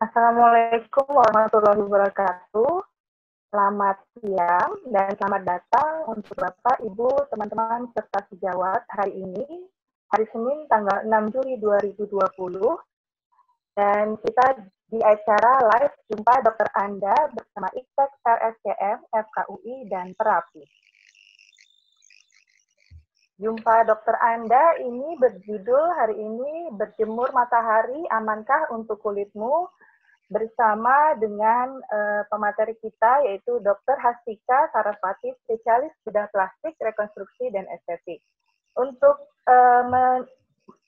Assalamualaikum warahmatullahi wabarakatuh. Selamat siang dan selamat datang untuk Bapak, Ibu, teman-teman serta sejawat hari ini, hari Senin tanggal 6 Juli 2020. Dan kita di acara live jumpa dokter Anda bersama IPTEK RSCM, FKUI, dan Terapi. Jumpa dokter Anda ini berjudul hari ini Berjemur Matahari, Amankah untuk Kulitmu? Bersama dengan pemateri kita yaitu Dr. Hastika Saraswati, spesialis bedah plastik, rekonstruksi, dan estetik. Untuk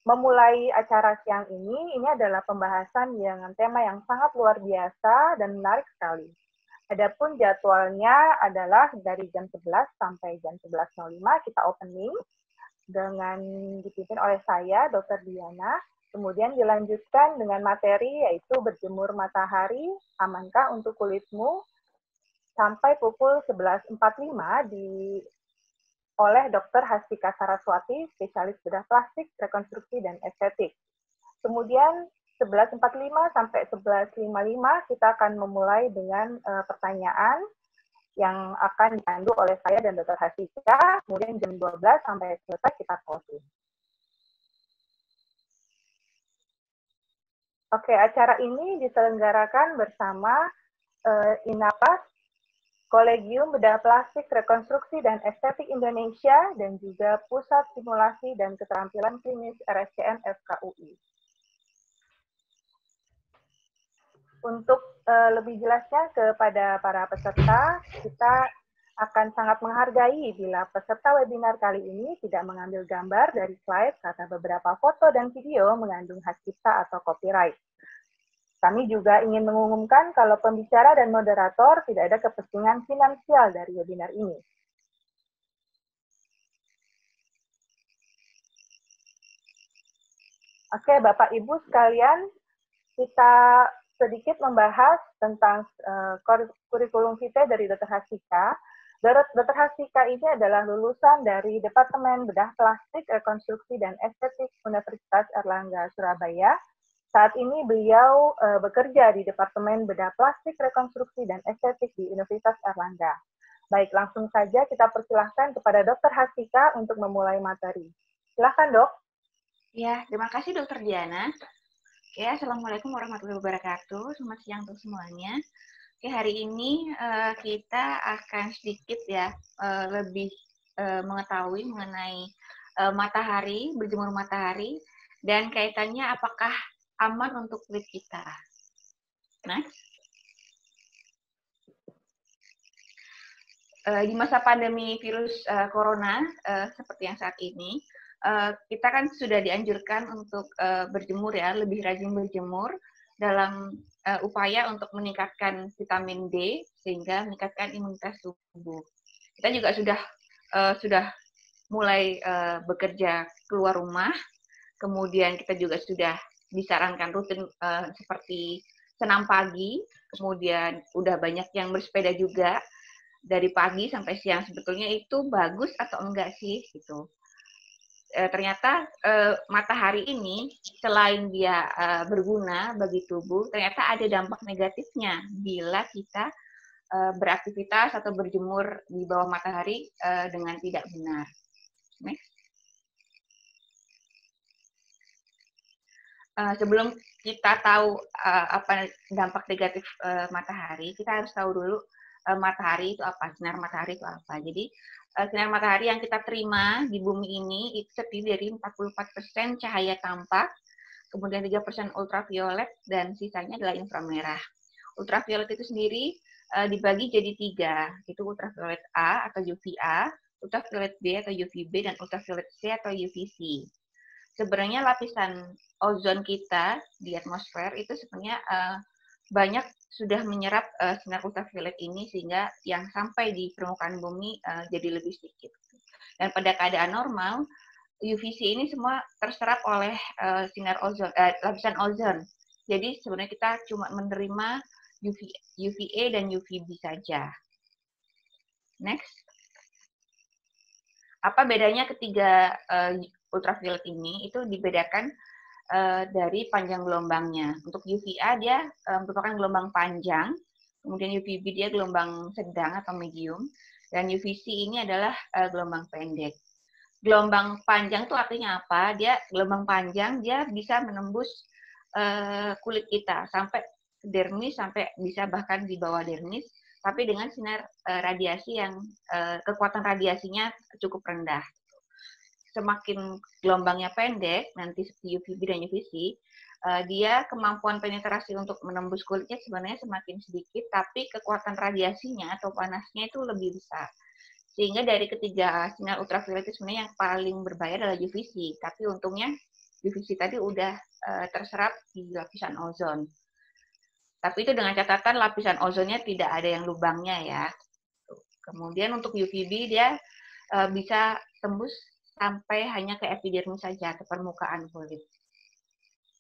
memulai acara siang ini adalah pembahasan dengan tema yang sangat luar biasa dan menarik sekali. Adapun jadwalnya adalah dari jam 11 sampai jam 11.05 kita opening dengan dipimpin oleh saya, Dr. Diana. Kemudian dilanjutkan dengan materi yaitu berjemur matahari, amankah untuk kulitmu, sampai pukul 11.45 oleh Dr. Hastika Saraswati, spesialis bedah plastik, rekonstruksi, dan estetik. Kemudian 11.45 sampai 11.55 kita akan memulai dengan pertanyaan yang akan dipandu oleh saya dan Dr. Hastika. Kemudian jam 12 sampai selesai kita closing. Oke, acara ini diselenggarakan bersama INAPAS, Kolegium Bedah Plastik, Rekonstruksi, dan Estetik Indonesia, dan juga Pusat Simulasi dan Keterampilan Klinis RSCM FKUI. Untuk lebih jelasnya kepada para peserta, kita akan sangat menghargai bila peserta webinar kali ini tidak mengambil gambar dari slide karena beberapa foto dan video mengandung hak cipta atau copyright. Kami juga ingin mengumumkan kalau pembicara dan moderator tidak ada kepentingan finansial dari webinar ini. Oke, Bapak Ibu sekalian, kita sedikit membahas tentang kurikulum vitae dari Dr. Hastika. Dr. Hastika ini adalah lulusan dari Departemen Bedah Plastik, Rekonstruksi, dan Estetik Universitas Erlangga, Surabaya. Saat ini beliau bekerja di Departemen Bedah Plastik, Rekonstruksi, dan Estetik di Universitas Erlangga. Baik, langsung saja kita persilahkan kepada Dr. Hastika untuk memulai materi. Silahkan, Dok. Ya, terima kasih Dr. Diana. Ya, Assalamualaikum warahmatullahi wabarakatuh. Selamat siang untuk semuanya. Oke, hari ini kita akan sedikit ya lebih mengetahui mengenai matahari, berjemur matahari, dan kaitannya apakah aman untuk kulit kita. Nah, di masa pandemi virus corona seperti yang saat ini, kita kan sudah dianjurkan untuk berjemur ya, lebih rajin berjemur dalam upaya untuk meningkatkan vitamin D sehingga meningkatkan imunitas tubuh. Kita juga sudah mulai bekerja keluar rumah, kemudian kita juga sudah disarankan rutin seperti senam pagi, kemudian udah banyak yang bersepeda juga dari pagi sampai siang. Sebetulnya itu bagus atau enggak sih gitu. Ternyata matahari ini selain dia berguna bagi tubuh, ternyata ada dampak negatifnya bila kita beraktivitas atau berjemur di bawah matahari dengan tidak benar. Next. Sebelum kita tahu apa dampak negatif matahari, kita harus tahu dulu matahari itu apa, sinar matahari itu apa. Jadi sinar matahari yang kita terima di bumi ini itu terdiri dari 44% cahaya tampak, kemudian 3% ultraviolet, dan sisanya adalah inframerah. Ultraviolet itu sendiri dibagi jadi 3, itu ultraviolet A atau UVA, ultraviolet B atau UVB, dan ultraviolet C atau UVC. Sebenarnya lapisan ozon kita di atmosfer itu sebenarnya banyak sudah menyerap sinar ultraviolet ini sehingga yang sampai di permukaan bumi jadi lebih sedikit. Dan pada keadaan normal, UVC ini semua terserap oleh sinar ozon, lapisan ozon. Jadi sebenarnya kita cuma menerima UVA dan UVB saja. Next. Apa bedanya ketiga ultraviolet ini? Itu dibedakan dari panjang gelombangnya. Untuk UVA dia merupakan gelombang panjang, kemudian UVB dia gelombang sedang atau medium, dan UVC ini adalah gelombang pendek. Gelombang panjang itu artinya apa? Dia gelombang panjang dia bisa menembus kulit kita sampai dermis, sampai bisa bahkan di bawah dermis, tapi dengan sinar radiasi yang kekuatan radiasinya cukup rendah. Semakin gelombangnya pendek, nanti seperti UVB dan UVC, dia kemampuan penetrasi untuk menembus kulitnya sebenarnya semakin sedikit, tapi kekuatan radiasinya atau panasnya itu lebih besar. Sehingga dari ketiga sinar ultraviolet itu sebenarnya yang paling berbahaya adalah UVC, tapi untungnya UVC tadi udah terserap di lapisan ozon. Tapi itu dengan catatan lapisan ozonnya tidak ada yang lubangnya ya. Kemudian untuk UVB dia bisa tembus sampai hanya ke epidermis saja, ke permukaan kulit.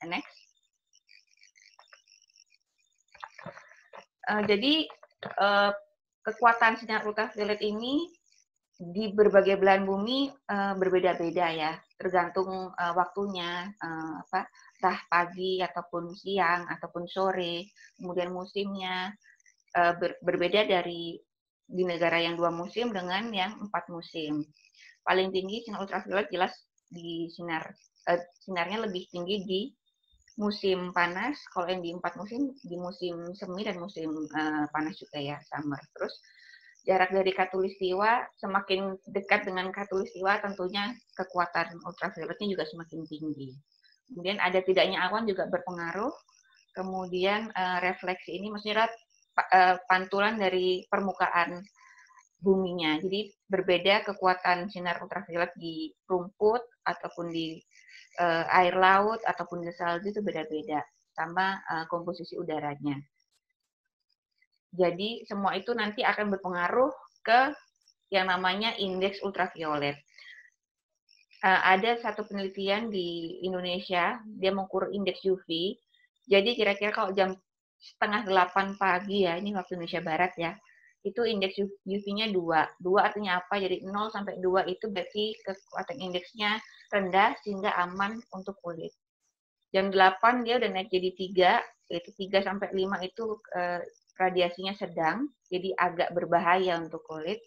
Next. Jadi kekuatan sinar ultraviolet ini di berbagai belahan bumi berbeda-beda ya, tergantung waktunya, entah pagi ataupun siang ataupun sore, kemudian musimnya berbeda dari di negara yang 2 musim dengan yang 4 musim. Paling tinggi sinar ultraviolet jelas di sinarnya lebih tinggi di musim panas, kalau yang di 4 musim, di musim semi dan musim panas juga ya, summer. Terus jarak dari khatulistiwa, semakin dekat dengan khatulistiwa tentunya kekuatan ultravioletnya juga semakin tinggi. Kemudian ada tidaknya awan juga berpengaruh. Kemudian refleksi ini maksudnya pantulan dari permukaan buminya. Jadi berbeda kekuatan sinar ultraviolet di rumput ataupun di air laut ataupun di salju itu beda-beda sama komposisi udaranya. Jadi semua itu nanti akan berpengaruh ke yang namanya indeks ultraviolet. Ada satu penelitian di Indonesia, dia mengukur indeks UV. Jadi kira-kira kalau jam 7:30 pagi ya, ini waktu Indonesia Barat ya, itu indeks UV-nya 2. 2 artinya apa? Jadi 0 sampai 2 itu berarti kekuatan indeksnya rendah sehingga aman untuk kulit. Jam 8 dia udah naik jadi 3, yaitu 3 sampai 5 itu radiasinya sedang, jadi agak berbahaya untuk kulit.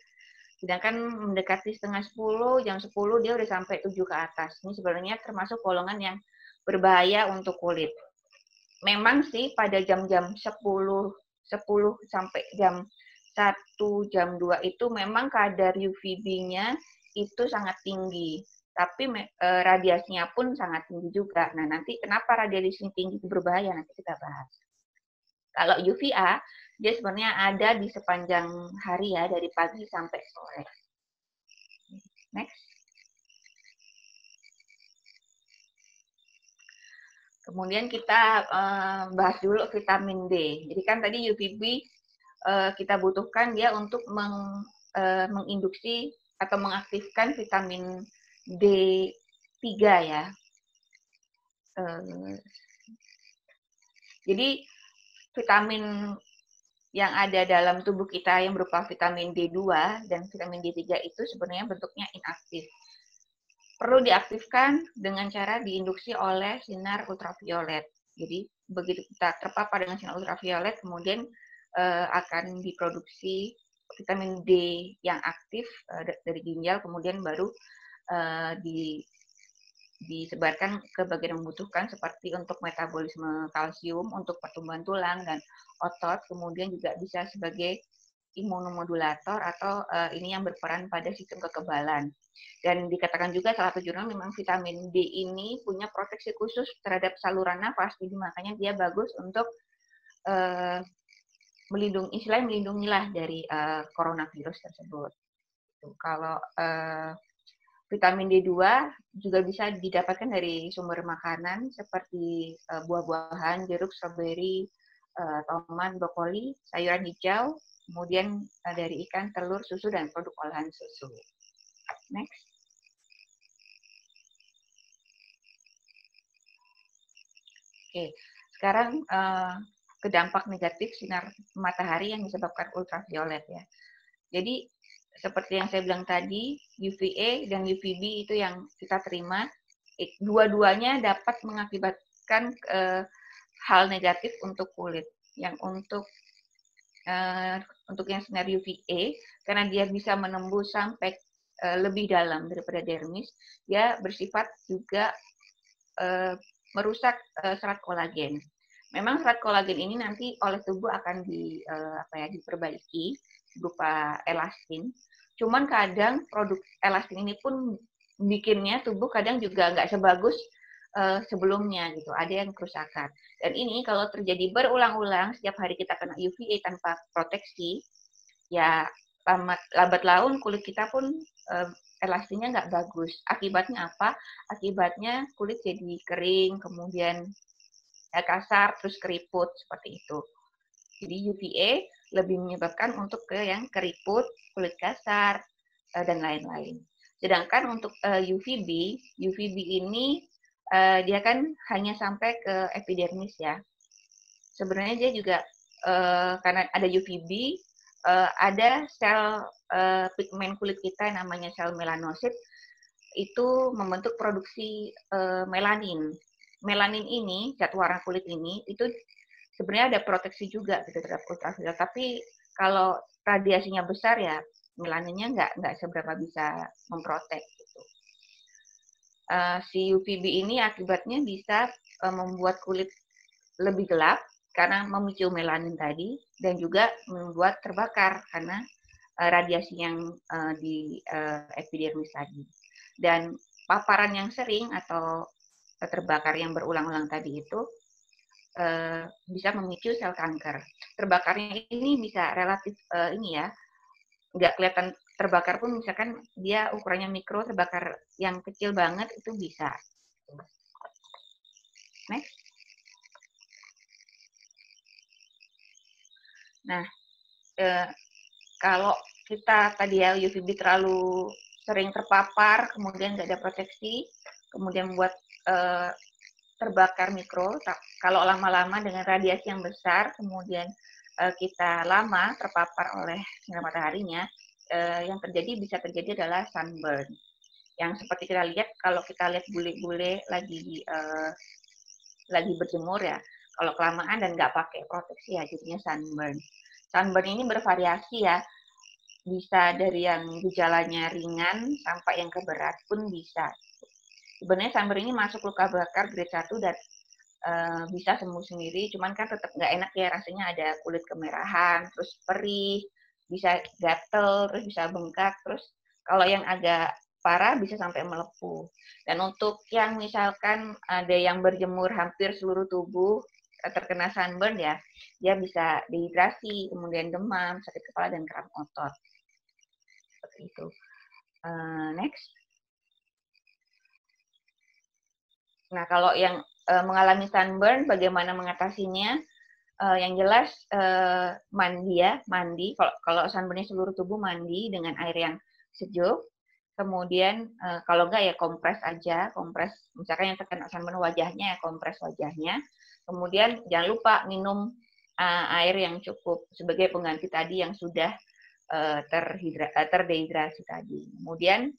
Sedangkan mendekati setengah 10, jam 10 dia udah sampai 7 ke atas. Ini sebenarnya termasuk golongan yang berbahaya untuk kulit. Memang sih pada jam-jam 10 sampai jam 1, jam 2 itu memang kadar UVB-nya itu sangat tinggi. Tapi radiasinya pun sangat tinggi juga. Nah, nanti kenapa radiasi tinggi itu berbahaya? Nanti kita bahas. Kalau UVA, dia sebenarnya ada di sepanjang hari ya, dari pagi sampai sore. Next. Kemudian kita bahas dulu vitamin D. Jadi kan tadi UVB kita butuhkan dia untuk menginduksi atau mengaktifkan vitamin D3 ya. Jadi vitamin yang ada dalam tubuh kita yang berupa vitamin D2 dan vitamin D3 itu sebenarnya bentuknya inaktif. Perlu diaktifkan dengan cara diinduksi oleh sinar ultraviolet. Jadi begitu kita terpapar dengan sinar ultraviolet, kemudian akan diproduksi vitamin D yang aktif dari ginjal, kemudian baru disebarkan ke bagian yang membutuhkan seperti untuk metabolisme kalsium, untuk pertumbuhan tulang dan otot, kemudian juga bisa sebagai imunomodulator atau ini yang berperan pada sistem kekebalan. Dan dikatakan juga salah satu jurnal memang vitamin D ini punya proteksi khusus terhadap saluran nafas, jadi makanya dia bagus untuk melindungilah dari coronavirus tersebut. Kalau vitamin D2 juga bisa didapatkan dari sumber makanan seperti buah-buahan, jeruk, stroberi, tomat, brokoli, sayuran hijau, kemudian dari ikan, telur, susu, dan produk olahan susu. Next. Oke, sekarang ke dampak negatif sinar matahari yang disebabkan ultraviolet ya. Jadi seperti yang saya bilang tadi, UVA dan UVB itu yang kita terima dua-duanya dapat mengakibatkan hal negatif untuk kulit. Yang untuk yang sinar UVA, karena dia bisa menembus sampai lebih dalam daripada dermis, dia bersifat juga merusak serat kolagen. Memang serat kolagen ini nanti oleh tubuh akan diperbaiki berupa elastin. Cuman kadang produk elastin ini pun bikinnya tubuh kadang juga nggak sebagus sebelumnya gitu. Ada yang kerusakan. Dan ini kalau terjadi berulang-ulang setiap hari kita kena UVA tanpa proteksi, ya lambat laun kulit kita pun elastinnya nggak bagus. Akibatnya apa? Akibatnya kulit jadi kering, kemudian kasar, terus keriput seperti itu. Jadi UVA lebih menyebabkan untuk ke yang keriput, kulit kasar, dan lain-lain. Sedangkan untuk UVB ini dia kan hanya sampai ke epidermis ya. Sebenarnya dia juga karena ada UVB, ada sel pigmen kulit kita yang namanya sel melanosit itu membentuk produksi melanin. Melanin ini, zat warna kulit ini, itu sebenarnya ada proteksi juga gitu terhadap ultraviolet. Tapi kalau radiasinya besar ya melaninnya nggak seberapa bisa memprotek. Gitu. Si UVB ini akibatnya bisa membuat kulit lebih gelap karena memicu melanin tadi dan juga membuat terbakar karena radiasi yang di epidermis tadi. Dan paparan yang sering atau terbakar yang berulang-ulang tadi itu bisa memicu sel kanker. Terbakarnya ini bisa relatif ini ya, nggak kelihatan terbakar pun misalkan dia ukurannya mikro, terbakar yang kecil banget itu bisa. Next. Nah, kalau kita tadi ya UVB terlalu sering terpapar, kemudian nggak ada proteksi, kemudian membuat terbakar mikro. Kalau lama-lama dengan radiasi yang besar, kemudian kita lama terpapar oleh sinar mataharinya, yang bisa terjadi adalah sunburn. Yang seperti kita lihat, kalau kita lihat bule-bule lagi berjemur ya, kalau kelamaan dan nggak pakai proteksi ya jadinya sunburn. Sunburn ini bervariasi ya, bisa dari yang gejalanya ringan sampai yang keberat pun bisa. Sebenarnya sunburn ini masuk luka bakar grade 1 dan bisa sembuh sendiri, cuman kan tetap nggak enak ya rasanya, ada kulit kemerahan, terus perih, bisa gatel, terus bisa bengkak, terus kalau yang agak parah bisa sampai melepuh. Dan untuk yang misalkan ada yang berjemur hampir seluruh tubuh terkena sunburn ya, dia bisa dehidrasi, kemudian demam, sakit kepala, dan kram otot. Seperti itu. Next. Nah, kalau yang mengalami sunburn, bagaimana mengatasinya? Yang jelas mandi. Kalau sunburnnya seluruh tubuh, mandi dengan air yang sejuk. Kemudian kalau enggak ya kompres aja, misalkan yang terkena sunburn wajahnya ya kompres wajahnya. Kemudian jangan lupa minum air yang cukup sebagai pengganti tadi yang sudah terdehidrasi tadi. Kemudian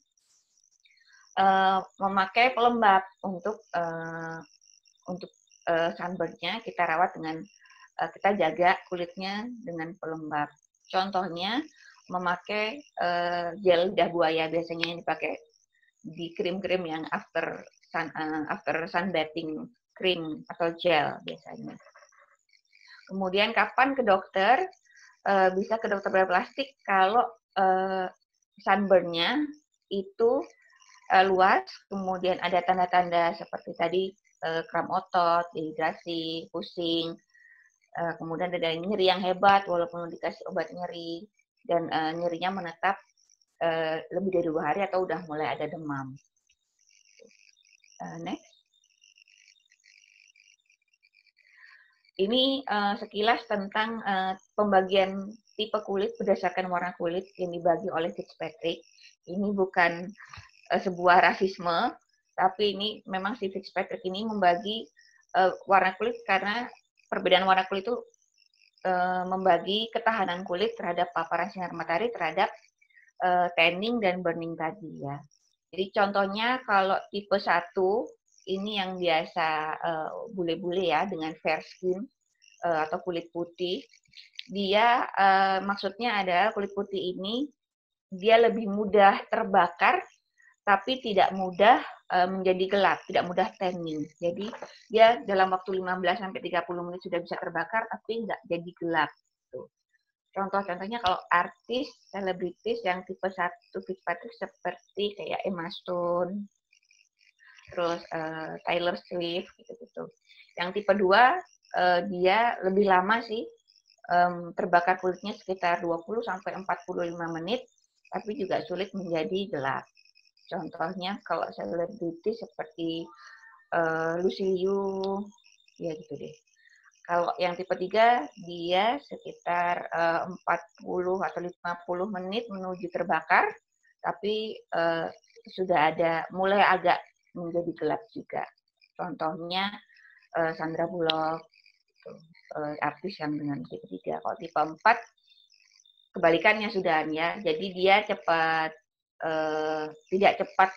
memakai pelembab untuk sunburn-nya kita rawat dengan kita jaga kulitnya dengan pelembab. Contohnya memakai gel lidah buaya, biasanya yang dipakai di krim-krim yang after sunbathing cream atau gel biasanya. Kemudian kapan ke dokter? Bisa ke dokter bedah plastik kalau sunburn-nya itu luas, kemudian ada tanda-tanda seperti tadi kram otot, dehidrasi, pusing, kemudian ada nyeri yang hebat walaupun dikasih obat nyeri, dan nyerinya menetap lebih dari 2 hari atau udah mulai ada demam. Next. Ini sekilas tentang pembagian tipe kulit berdasarkan warna kulit yang dibagi oleh Fitzpatrick. Ini bukan sebuah rasisme, tapi ini memang si Fitzpatrick ini membagi warna kulit karena perbedaan warna kulit itu membagi ketahanan kulit terhadap paparan sinar matahari, terhadap tanning dan burning tadi ya. Jadi contohnya kalau tipe 1 ini yang biasa bule-bule ya dengan fair skin atau kulit putih. Dia maksudnya adalah kulit putih ini dia lebih mudah terbakar tapi tidak mudah menjadi gelap, tidak mudah tanning. Jadi dia dalam waktu 15 sampai 30 menit sudah bisa terbakar tapi nggak jadi gelap. Tuh. Contoh-contohnya kalau artis, selebritis yang tipe 1 Fitzpatrick seperti kayak Emma Stone, terus Taylor Swift gitu-gitu. Yang tipe 2 dia lebih lama sih terbakar kulitnya sekitar 20 sampai 45 menit tapi juga sulit menjadi gelap. Contohnya kalau selebriti seperti Lucy Liu, ya gitu deh. Kalau yang tipe 3 dia sekitar 40 atau 50 menit menuju terbakar tapi sudah ada mulai agak menjadi gelap juga. Contohnya Sandra Bullock, artis yang dengan tipe 3. Kalau tipe 4 kebalikannya sudah ya. Jadi dia cepat tidak cepat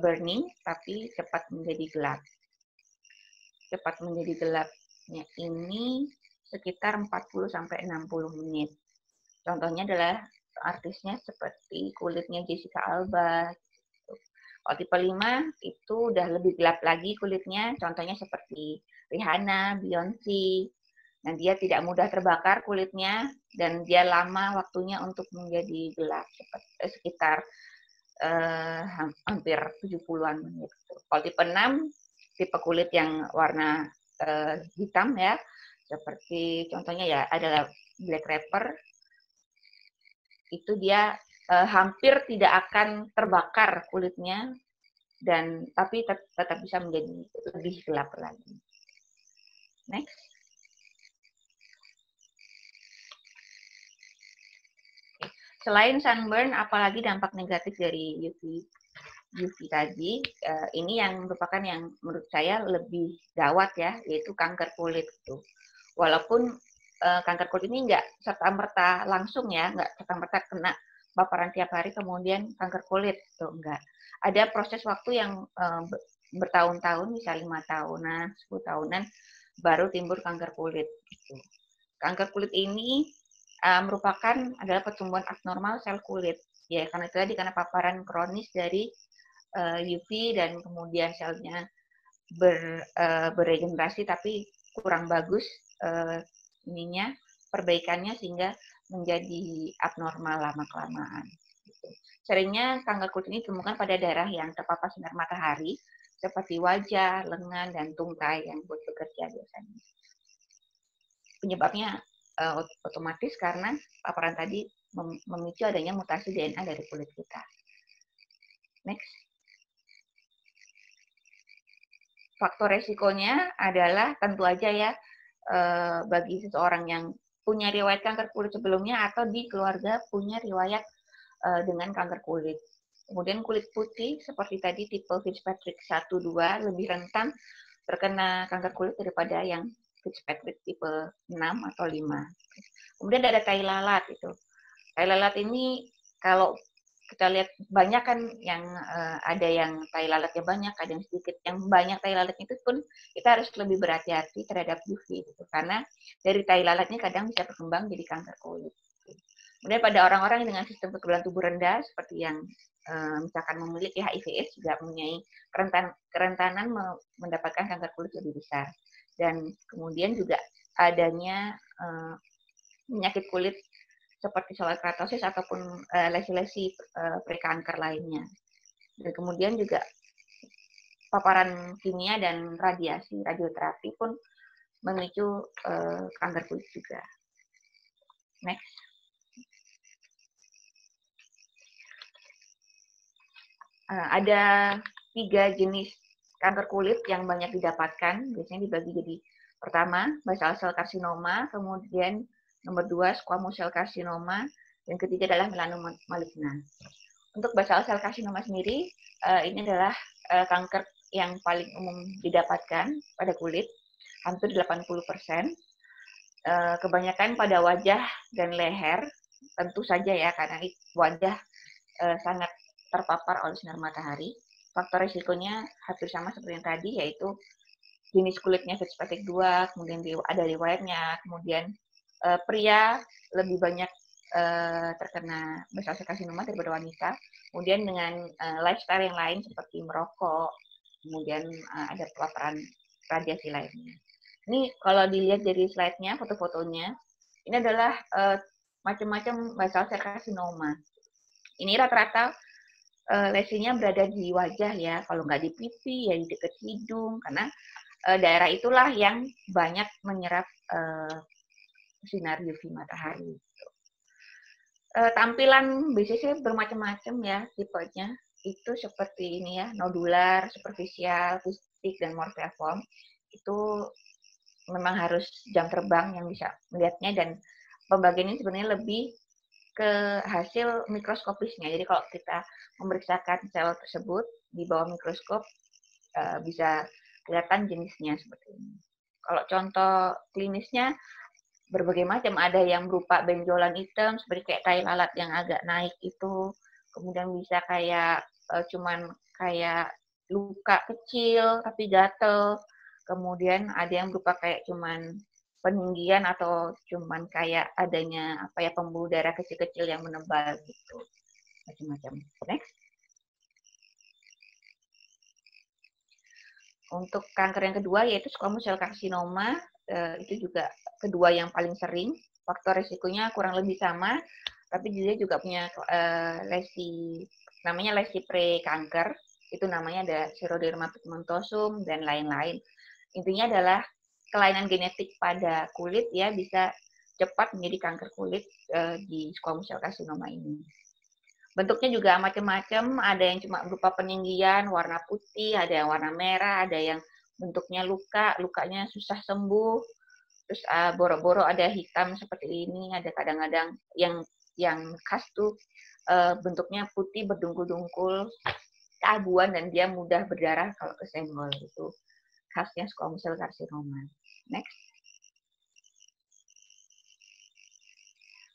burning tapi cepat menjadi gelap. Cepat menjadi gelapnya ini sekitar 40 sampai 60 menit. Contohnya adalah artisnya seperti kulitnya Jessica Alba. Kalau tipe 5 itu udah lebih gelap lagi kulitnya, contohnya seperti Rihanna, Beyonce. Nah, dia tidak mudah terbakar kulitnya dan dia lama waktunya untuk menjadi gelap, sekitar hampir 70-an menit. Kalau tipe 6, tipe kulit yang warna hitam ya, seperti contohnya ya adalah black rapper, itu dia hampir tidak akan terbakar kulitnya dan tapi tetap bisa menjadi lebih gelap lagi. Next. Selain sunburn, apalagi dampak negatif dari UV tadi, ini yang merupakan yang menurut saya lebih gawat ya, yaitu kanker kulit itu. Walaupun kanker kulit ini nggak serta-merta langsung ya, nggak serta-merta kena paparan tiap hari kemudian kanker kulit, tuh enggak. Ada proses waktu yang bertahun-tahun, misalnya 5 tahunan, 10 tahunan, baru timbul kanker kulit. Gitu. Kanker kulit ini merupakan adalah pertumbuhan abnormal sel kulit. Ya, karena itu tadi karena paparan kronis dari UV dan kemudian selnya beregenerasi tapi kurang bagus ininya perbaikannya sehingga menjadi abnormal lama-kelamaan. Seringnya kanker kulit ini ditemukan pada daerah yang terpapar sinar matahari seperti wajah, lengan, dan tungkai yang buat bekerja biasanya. Penyebabnya otomatis karena paparan tadi memicu adanya mutasi DNA dari kulit kita. Next. Faktor resikonya adalah tentu aja ya bagi seseorang yang punya riwayat kanker kulit sebelumnya atau di keluarga punya riwayat dengan kanker kulit. Kemudian kulit putih seperti tadi tipe Fitzpatrick 1-2 lebih rentan terkena kanker kulit daripada yang Fitzpatrick tipe 6 atau 5. Kemudian ada tai lalat itu. Tai lalat ini kalau kita lihat banyak kan yang ada yang tai lalatnya banyak, ada yang sedikit. Yang banyak tai lalat itu pun kita harus lebih berhati-hati terhadap UV gitu. Karena dari tai lalatnya kadang bisa berkembang jadi kanker kulit. Kemudian pada orang-orang dengan sistem kekebalan tubuh rendah seperti yang misalkan memiliki HIV/AIDS juga mempunyai kerentanan mendapatkan kanker kulit lebih besar. Dan kemudian juga adanya penyakit kulit seperti psoriasis ataupun lesi-lesi prekanker lainnya. Dan kemudian juga paparan kimia dan radioterapi pun memicu kanker kulit juga. Next. Ada 3 jenis kanker kulit yang banyak didapatkan, biasanya dibagi jadi pertama basal cell carcinoma, kemudian nomor 2 squamous cell carcinoma, dan ketiga adalah melanoma maligna. Untuk basal cell carcinoma sendiri, ini adalah kanker yang paling umum didapatkan pada kulit, hampir 80%. Kebanyakan pada wajah dan leher, tentu saja ya karena wajah sangat terpapar oleh sinar matahari. Faktor risikonya hampir sama seperti yang tadi, yaitu jenis kulitnya fetospatic 2, kemudian ada riwayatnya, kemudian pria lebih banyak terkena basal sel karsinoma daripada wanita, kemudian dengan lifestyle yang lain seperti merokok, kemudian ada paparan radiasi lainnya. Ini kalau dilihat dari slide-nya, foto-fotonya, ini adalah macam-macam basal sel karsinoma. Ini rata-rata lesinya berada di wajah ya, kalau nggak di pipi ya di dekat hidung, karena daerah itulah yang banyak menyerap sinar UV matahari. Tampilan BCC bermacam-macam ya tipenya, itu seperti ini ya, nodular, superficial, kistik, dan morphiform. Itu memang harus jam terbang yang bisa melihatnya, dan pembagian ini sebenarnya lebih ke hasil mikroskopisnya. Jadi kalau kita memeriksakan sel tersebut di bawah mikroskop bisa kelihatan jenisnya seperti ini. Kalau contoh klinisnya berbagai macam, ada yang berupa benjolan hitam seperti kayak tai lalat yang agak naik itu, kemudian bisa kayak cuman kayak luka kecil tapi gatel, kemudian ada yang berupa kayak cuman peninggian atau cuman kayak adanya pembuluh darah kecil-kecil yang menebal gitu, macam-macam. Next. Untuk kanker yang kedua yaitu squamous cell carcinoma, itu juga kedua yang paling sering. Faktor risikonya kurang lebih sama, tapi dia juga punya lesi, namanya lesi pre-kanker. Itu namanya ada xeroderma pigmentosum dan lain-lain. Intinya adalah kelainan genetik pada kulit ya bisa cepat menjadi kanker kulit di squamous cell carcinoma ini. Bentuknya juga macam-macam, ada yang cuma berupa peninggian warna putih, ada yang warna merah, ada yang bentuknya luka, lukanya susah sembuh. Terus boro-boro ada hitam seperti ini, ada kadang-kadang yang khas tuh bentuknya putih berdungkul-dungkul, keabuan, dan dia mudah berdarah kalau kesenggol. Itu khasnya squamous cell carcinoma. Next.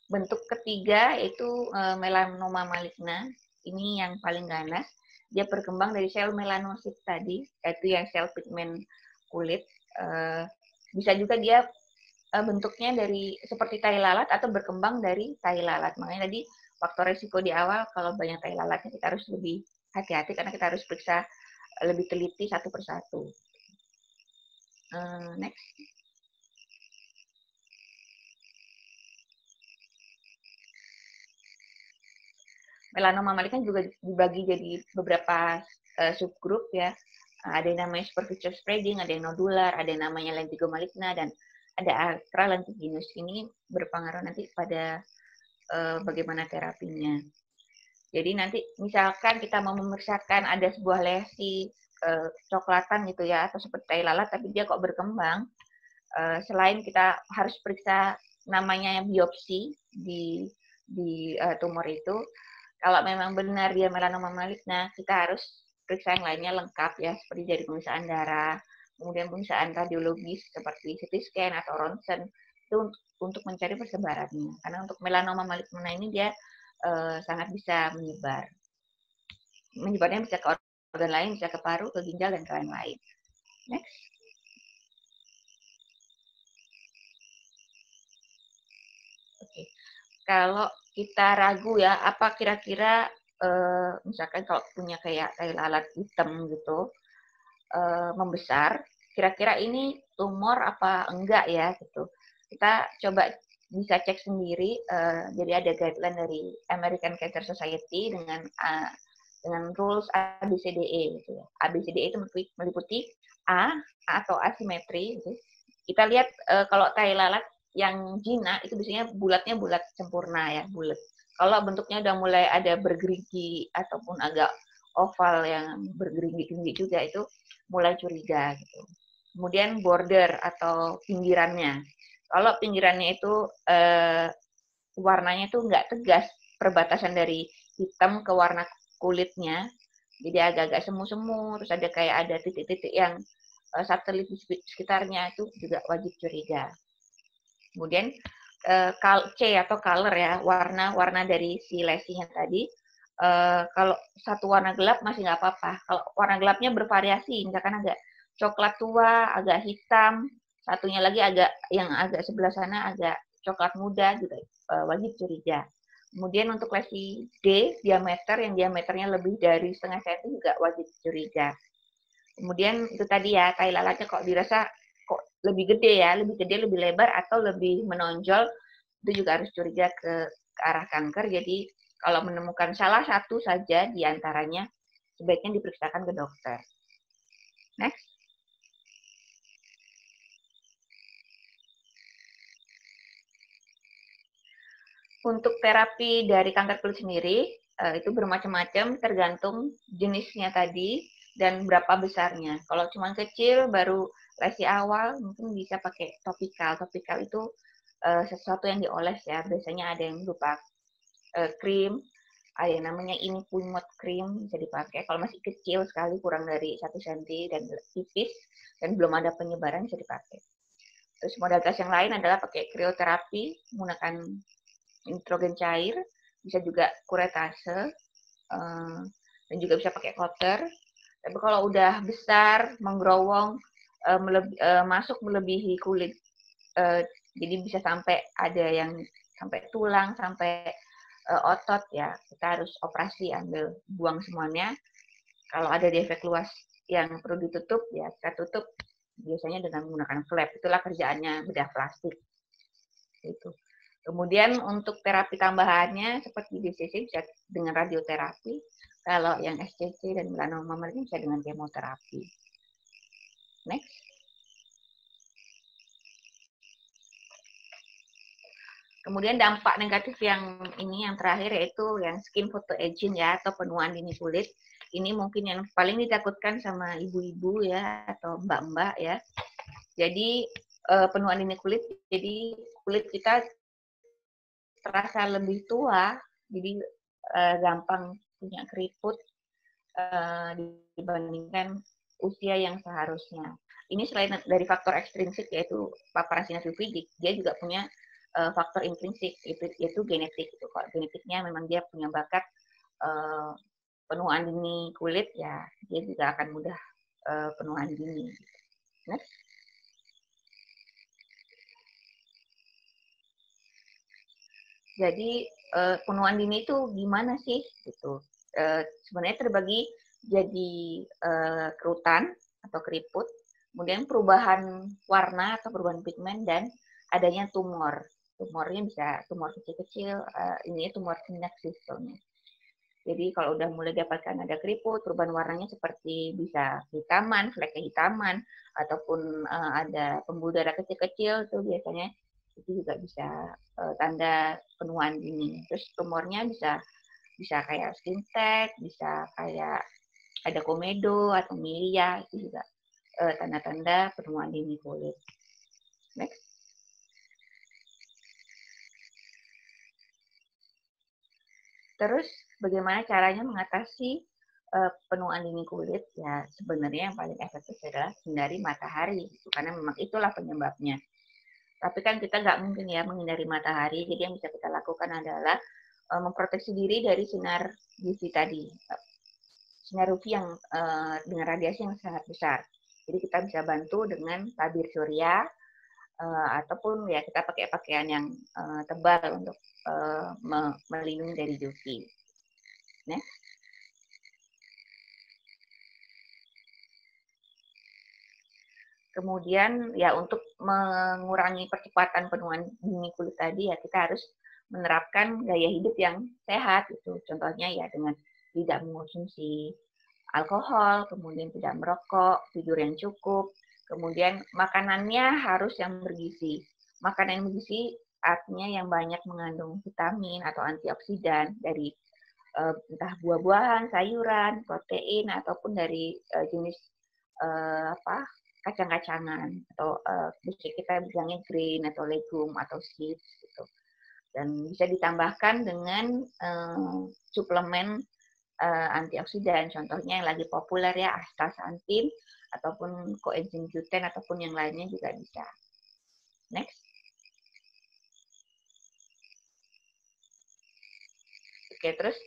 Bentuk ketiga yaitu melanoma maligna. Ini yang paling ganas. Dia berkembang dari sel melanosit tadi, yaitu yang sel pigmen kulit. Bisa juga dia bentuknya dari seperti tai lalat atau berkembang dari tai lalat. Makanya tadi faktor risiko di awal, kalau banyak tai lalatnya kita harus lebih hati-hati karena kita harus periksa lebih teliti satu persatu. Next. Melanoma maligna juga dibagi jadi beberapa subgrup ya. Ada yang namanya superficial spreading, ada yang nodular, ada yang namanya lentigo maligna, dan ada acral lentiginus. Ini berpengaruh nanti pada bagaimana terapinya. Jadi nanti misalkan kita mau memeriksakan ada sebuah lesi coklatan gitu ya, atau seperti tai lalat, tapi dia kok berkembang, selain kita harus periksa namanya biopsi di tumor itu, kalau memang benar dia melanoma maligna, kita harus periksa yang lainnya lengkap ya, seperti dari pemeriksaan darah, kemudian pemeriksaan radiologis seperti CT scan atau ronsen, itu untuk mencari persebarannya. Karena untuk melanoma maligna ini dia sangat bisa menyebar. Menyebarnya bisa ke organ lain, bisa ke paru, ke ginjal, dan ke lain-lain. Next. Oke. Kalau kita ragu ya, apa kira-kira misalkan kalau punya kayak tai lalat hitam gitu, membesar, kira-kira ini tumor apa enggak ya gitu. Kita coba bisa cek sendiri, jadi ada guideline dari American Cancer Society dengan rules ABCDE gitu ya. ABCDE itu meliputi A atau asimetri gitu. Kita lihat kalau tai lalat yang jinak itu biasanya bulatnya bulat sempurna ya, bulat. Kalau bentuknya udah mulai ada bergerigi ataupun agak oval yang bergerigi-gerigi juga, itu mulai curiga gitu. Kemudian border atau pinggirannya. Kalau pinggirannya itu warnanya itu nggak tegas, perbatasan dari hitam ke warna kulitnya, jadi agak-agak semu-semu, terus ada kayak ada titik-titik yang satelit di sekitarnya, itu juga wajib curiga. Kemudian C atau color ya, warna dari si lesinya tadi, Kalau satu warna gelap masih nggak apa-apa. Kalau warna gelapnya bervariasi, misalkan agak coklat tua, agak hitam, satunya lagi yang agak sebelah sana agak coklat muda juga wajib curiga. Kemudian untuk lesi D, yang diameternya lebih dari setengah senti juga wajib curiga. Kemudian itu tadi ya, tai lalatnya kok dirasa kok lebih gede ya, lebih gede, lebih lebar, atau lebih menonjol, itu juga harus curiga ke arah kanker. Jadi kalau menemukan salah satu saja di antaranya, sebaiknya diperiksakan ke dokter. Next. Untuk terapi dari kanker kulit sendiri, itu bermacam-macam tergantung jenisnya tadi dan berapa besarnya. Kalau cuma kecil, baru lesi awal, mungkin bisa pakai topikal. Topikal itu sesuatu yang dioles ya. Biasanya ada yang berupa krim, ada yang namanya Infumod cream, bisa dipakai. Kalau masih kecil sekali, kurang dari 1 cm dan tipis, dan belum ada penyebaran, bisa dipakai. Terus modalitas yang lain adalah pakai krioterapi, menggunakan nitrogen cair, bisa juga kuretase, dan juga bisa pakai coater. Tapi kalau udah besar, menggerowong, masuk melebihi kulit, jadi bisa sampai ada yang sampai tulang, sampai otot ya, kita harus operasi, ambil buang semuanya. Kalau ada defek luas yang perlu ditutup, ya kita tutup biasanya dengan menggunakan flap. Itulah kerjaannya bedah plastik. Itu. Kemudian untuk terapi tambahannya seperti BCC bisa dengan radioterapi. Kalau yang SCC dan melanoma maligne bisa dengan kemoterapi. Next. Kemudian dampak negatif yang terakhir yaitu yang skin photoaging ya, atau penuaan dini kulit. Ini mungkin yang paling ditakutkan sama ibu-ibu ya, atau mbak-mbak ya. Jadi penuaan dini kulit, jadi kulit kita terasa lebih tua, jadi gampang punya keriput dibandingkan usia yang seharusnya. Ini selain dari faktor ekstrinsik yaitu paparan sinar UV, dia juga punya faktor intrinsik yaitu genetik. Itu kalau genetiknya memang dia punya bakat penuaan dini kulit, ya dia juga akan mudah penuaan dini. Next. Jadi penuaan dini itu gimana sih? Gitu. Sebenarnya terbagi jadi kerutan atau keriput, kemudian perubahan warna atau perubahan pigmen, dan adanya tumor. Tumornya bisa tumor kecil-kecil, ini tumor sinapsis soalnya. Jadi kalau udah mulai dapatkan ada keriput, perubahan warnanya seperti bisa hitaman, flek kehitaman, ataupun ada pembuluh darah kecil-kecil, itu biasanya itu juga bisa tanda penuaan dini. Terus tumornya bisa kayak skin tag, bisa kayak ada komedo atau milia, itu juga tanda-tanda penuaan dini kulit. Next. Terus bagaimana caranya mengatasi penuaan dini kulit? Ya sebenarnya yang paling efektif adalah hindari matahari, karena memang itulah penyebabnya. Tapi kan kita nggak mungkin ya menghindari matahari, jadi yang bisa kita lakukan adalah memproteksi diri dari sinar UV tadi. Sinar UV yang dengan radiasi yang sangat besar. Jadi kita bisa bantu dengan tabir surya, ataupun ya kita pakai pakaian yang tebal untuk melindungi dari UV. Next. Kemudian ya untuk mengurangi percepatan penuaan dini kulit tadi, ya kita harus menerapkan gaya hidup yang sehat gitu. Contohnya ya dengan tidak mengonsumsi alkohol, kemudian tidak merokok, tidur yang cukup, kemudian makanannya harus yang bergizi. Makanan yang bergizi artinya yang banyak mengandung vitamin atau antioksidan dari entah buah-buahan, sayuran, protein, ataupun dari jenis kacang-kacangan, atau bisa kita bilangnya green atau legum atau seeds gitu. Dan bisa ditambahkan dengan suplemen antioksidan, contohnya yang lagi populer ya astaxanthin ataupun coenzim Q10 ataupun yang lainnya juga bisa. Next. Oke, terus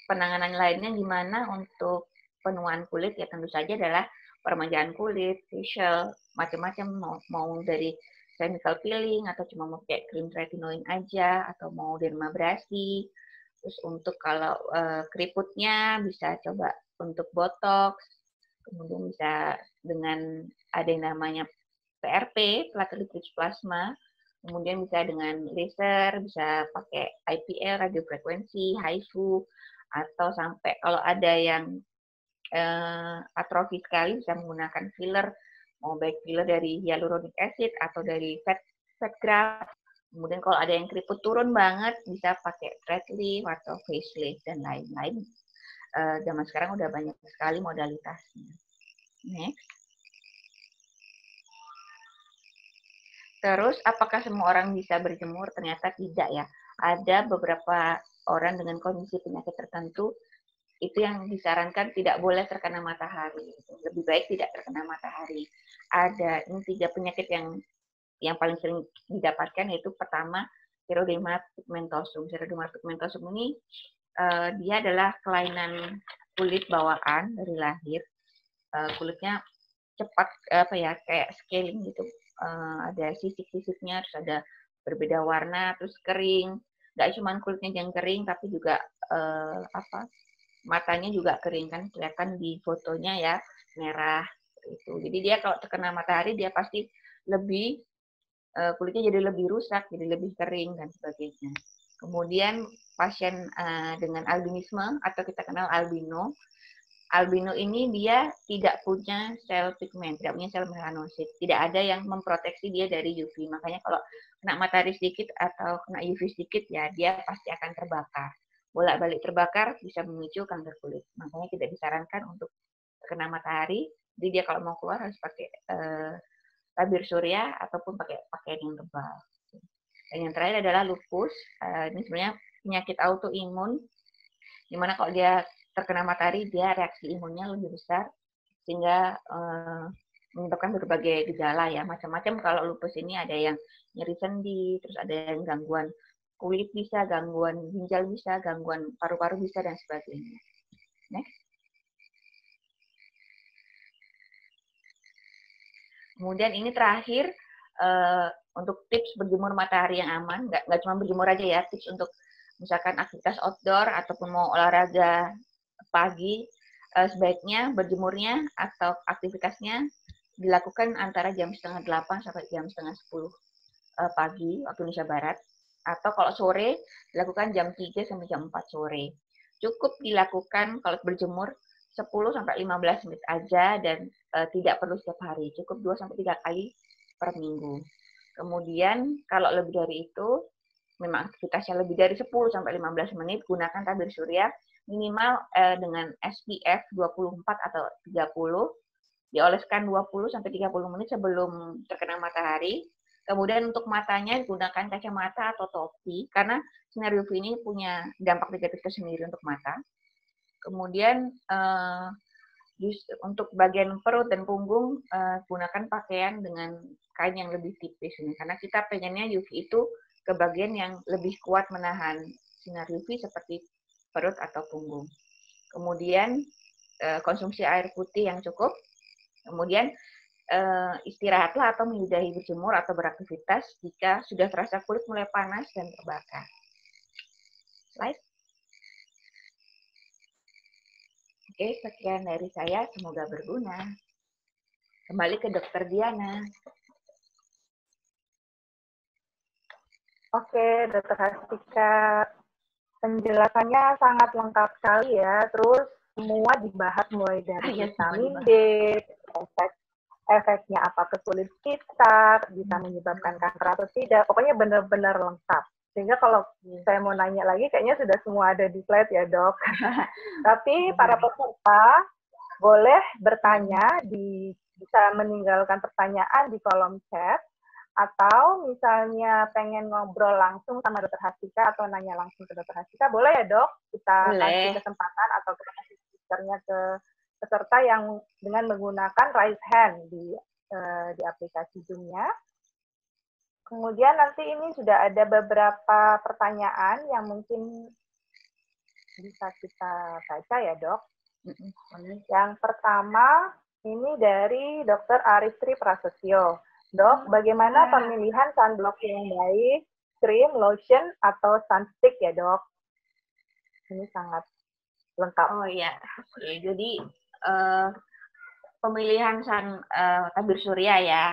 penanganan lainnya gimana untuk penuaan kulit ya tentu saja adalah peremajaan kulit, facial, macam-macam mau dari chemical peeling atau cuma mau pakai krim retinoin aja atau mau dermabrasi. Terus untuk kalau keriputnya bisa coba untuk botox, kemudian bisa dengan ada yang namanya PRP, platelet rich plasma, kemudian bisa dengan laser, bisa pakai IPL, radiofrekuensi, HIFU, atau sampai kalau ada yang atrofi sekali bisa menggunakan filler, mau baik filler dari hyaluronic acid atau dari fat graft. Kemudian kalau ada yang keriput turun banget bisa pakai thread lift atau facelift dan lain-lain. Zaman sekarang udah banyak sekali modalitasnya. Next. Terus apakah semua orang bisa berjemur? Ternyata tidak ya. Ada beberapa orang dengan kondisi penyakit tertentu itu yang disarankan tidak boleh terkena matahari. Lebih baik tidak terkena matahari. Ada ini 3 penyakit yang paling sering didapatkan, yaitu pertama Xeroderma pigmentosum. Xeroderma pigmentosum ini dia adalah kelainan kulit bawaan dari lahir. Kulitnya cepat kayak scaling gitu. Ada sisik-sisiknya, terus ada berbeda warna, terus kering. Nggak cuma kulitnya yang kering, tapi juga matanya juga kering, kan kelihatan di fotonya ya, merah itu. Jadi dia kalau terkena matahari dia pasti lebih kulitnya jadi lebih rusak, jadi lebih kering dan sebagainya. Kemudian pasien dengan albinisme atau kita kenal albino. Albino ini dia tidak punya sel pigmen, tidak punya sel melanosit. Tidak ada yang memproteksi dia dari UV. Makanya kalau kena matahari sedikit atau kena UV sedikit ya dia pasti akan terbakar. Bolak-balik terbakar bisa memicu kanker kulit. Makanya tidak disarankan untuk terkena matahari. Jadi dia kalau mau keluar harus pakai tabir surya ataupun pakai pakaian yang tebal. Dan yang terakhir adalah lupus. Ini sebenarnya penyakit autoimun, dimana kalau dia terkena matahari dia reaksi imunnya lebih besar sehingga menyebabkan berbagai gejala ya, macam-macam. Kalau lupus ini ada yang nyeri sendi, terus ada yang gangguan kulit bisa, gangguan ginjal bisa, gangguan paru-paru bisa, dan sebagainya. Next. Kemudian ini terakhir untuk tips berjemur matahari yang aman, nggak cuma berjemur aja ya, tips untuk misalkan aktivitas outdoor ataupun mau olahraga pagi, sebaiknya berjemurnya atau aktivitasnya dilakukan antara jam 7:30 sampai jam 9:30 pagi waktu Indonesia Barat, atau kalau sore dilakukan jam 3 sampai jam 4 sore. Cukup dilakukan kalau berjemur 10 sampai 15 menit aja dan tidak perlu setiap hari, cukup 2 sampai 3 kali per minggu. Kemudian kalau lebih dari itu, memang aktivitasnya lebih dari 10 sampai 15 menit, gunakan tabir surya minimal dengan SPF 24 atau 30, dioleskan 20 sampai 30 menit sebelum terkena matahari. Kemudian untuk matanya gunakan kacamata atau topi karena sinar UV ini punya dampak negatif tersendiri untuk mata. Kemudian untuk bagian perut dan punggung gunakan pakaian dengan kain yang lebih tipis ini karena kita pengennya UV itu ke bagian yang lebih kuat menahan sinar UV seperti perut atau punggung. Kemudian konsumsi air putih yang cukup. Kemudian istirahatlah atau menyudahi berjemur atau beraktivitas jika sudah terasa kulit mulai panas dan terbakar. Slide. Oke, sekian dari saya. Semoga berguna. Kembali ke Dr. Diana. Oke, Dr. Hastika. Penjelasannya sangat lengkap sekali ya. Terus semua dibahas mulai dari vitamin D, efeknya apa ke kulit kita, bisa menyebabkan kanker atau tidak. Pokoknya benar-benar lengkap. Sehingga kalau saya mau nanya lagi, kayaknya sudah semua ada di slide ya, Dok. Tapi para peserta boleh bertanya, bisa meninggalkan pertanyaan di kolom chat, atau misalnya pengen ngobrol langsung sama Dr. Hastika atau nanya langsung ke Dr. Hastika, boleh ya, Dok? Kita kasih kesempatan atau kita kasih speakernya ke peserta yang dengan menggunakan raise hand di aplikasi Zoom-nya. Kemudian nanti ini sudah ada beberapa pertanyaan yang mungkin bisa kita baca ya dok. Yang pertama ini dari Dr. Aristri Prasetyo. Dok, bagaimana pemilihan sunblock yang baik, krim, lotion, atau sunstick ya dok? Ini sangat lengkap. Oh iya, jadi pemilihan tabir surya ya,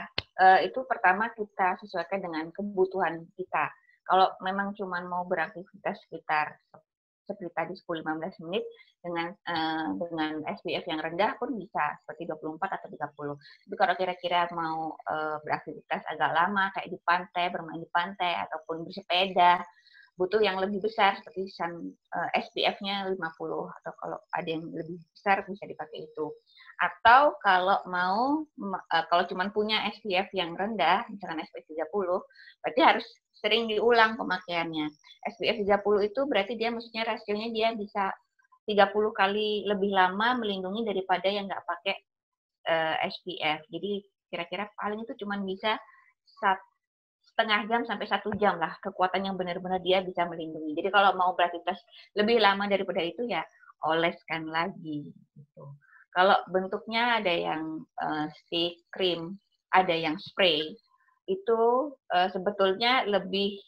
itu pertama kita sesuaikan dengan kebutuhan kita. Kalau memang cuma mau beraktivitas sekitar seperti tadi 10-15 menit dengan SPF yang rendah pun bisa seperti 24 atau 30. Tapi kalau kira-kira mau beraktivitas agak lama kayak di pantai, bermain di pantai ataupun bersepeda, butuh yang lebih besar seperti SPF-nya 50 atau kalau ada yang lebih besar bisa dipakai itu. Atau kalau mau kalau cuma punya SPF yang rendah, misalkan SPF 30, berarti harus sering diulang pemakaiannya. SPF 30 itu berarti dia maksudnya rasionya dia bisa 30 kali lebih lama melindungi daripada yang nggak pakai SPF. Jadi kira-kira paling itu cuma bisa setengah jam sampai 1 jam lah kekuatan yang benar-benar dia bisa melindungi. Jadi kalau mau beraktivitas lebih lama daripada itu ya oleskan lagi. Gitu. Kalau bentuknya ada yang stick, krim, ada yang spray, itu sebetulnya lebih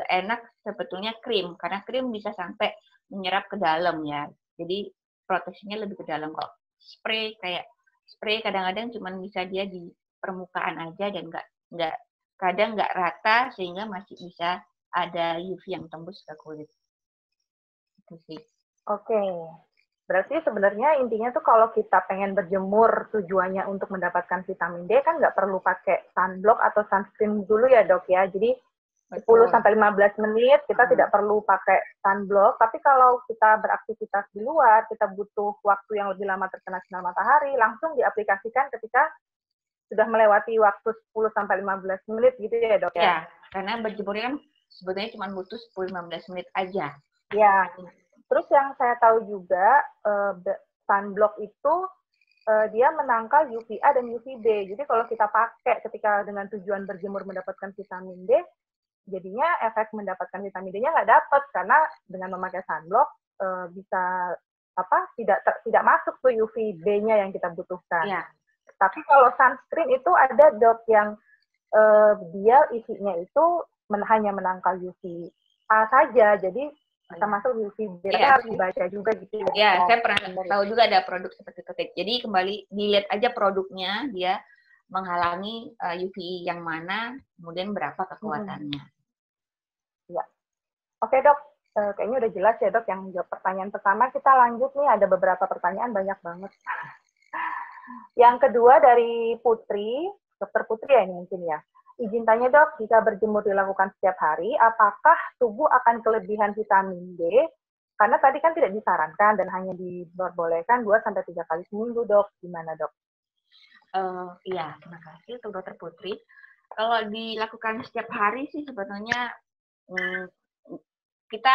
enak sebetulnya krim, karena krim bisa sampai menyerap ke dalam ya. Jadi proteksinya lebih ke dalam kok. Spray kadang-kadang cuma bisa dia di permukaan aja dan kadang nggak rata sehingga masih bisa ada UV yang tembus ke kulit. Itu sih. Oke. Berarti sebenarnya intinya tuh kalau kita pengen berjemur tujuannya untuk mendapatkan vitamin D kan nggak perlu pakai sunblock atau sunscreen dulu ya dok ya. Jadi 10-15 menit kita tidak perlu pakai sunblock. Tapi kalau kita beraktivitas di luar, kita butuh waktu yang lebih lama terkena sinar matahari, langsung diaplikasikan ketika sudah melewati waktu 10-15 menit gitu ya dok ya? Ya, karena berjemur kan sebetulnya cuma butuh 10-15 menit aja. Ya. Terus yang saya tahu juga, sunblock itu dia menangkal UVA dan UVB. Jadi kalau kita pakai ketika dengan tujuan berjemur mendapatkan vitamin D, jadinya efek mendapatkan vitamin D-nya nggak dapat karena dengan memakai sunblock bisa tidak masuk tuh UVB-nya yang kita butuhkan. Ya. Tapi kalau sunscreen itu ada dok yang dia isinya itu hanya menangkal UVA saja, jadi bisa masuk UVB, tapi harus dibaca juga gitu. Ya, saya pernah tahu juga ada produk seperti itu. Jadi kembali dilihat aja produknya, dia menghalangi UV yang mana, kemudian berapa kekuatannya. Ya. Oke dok, kayaknya udah jelas ya dok yang jawab pertanyaan pertama. Kita lanjut nih, ada beberapa pertanyaan banyak banget. Yang kedua dari Putri, Dokter Putri ya ini mungkin ya. Izin tanya dok, jika berjemur dilakukan setiap hari, apakah tubuh akan kelebihan vitamin D? Karena tadi kan tidak disarankan dan hanya diperbolehkan 2-3 kali seminggu dok. Gimana dok? Iya, terima kasih untuk Dokter Putri. Kalau dilakukan setiap hari sih sebetulnya kita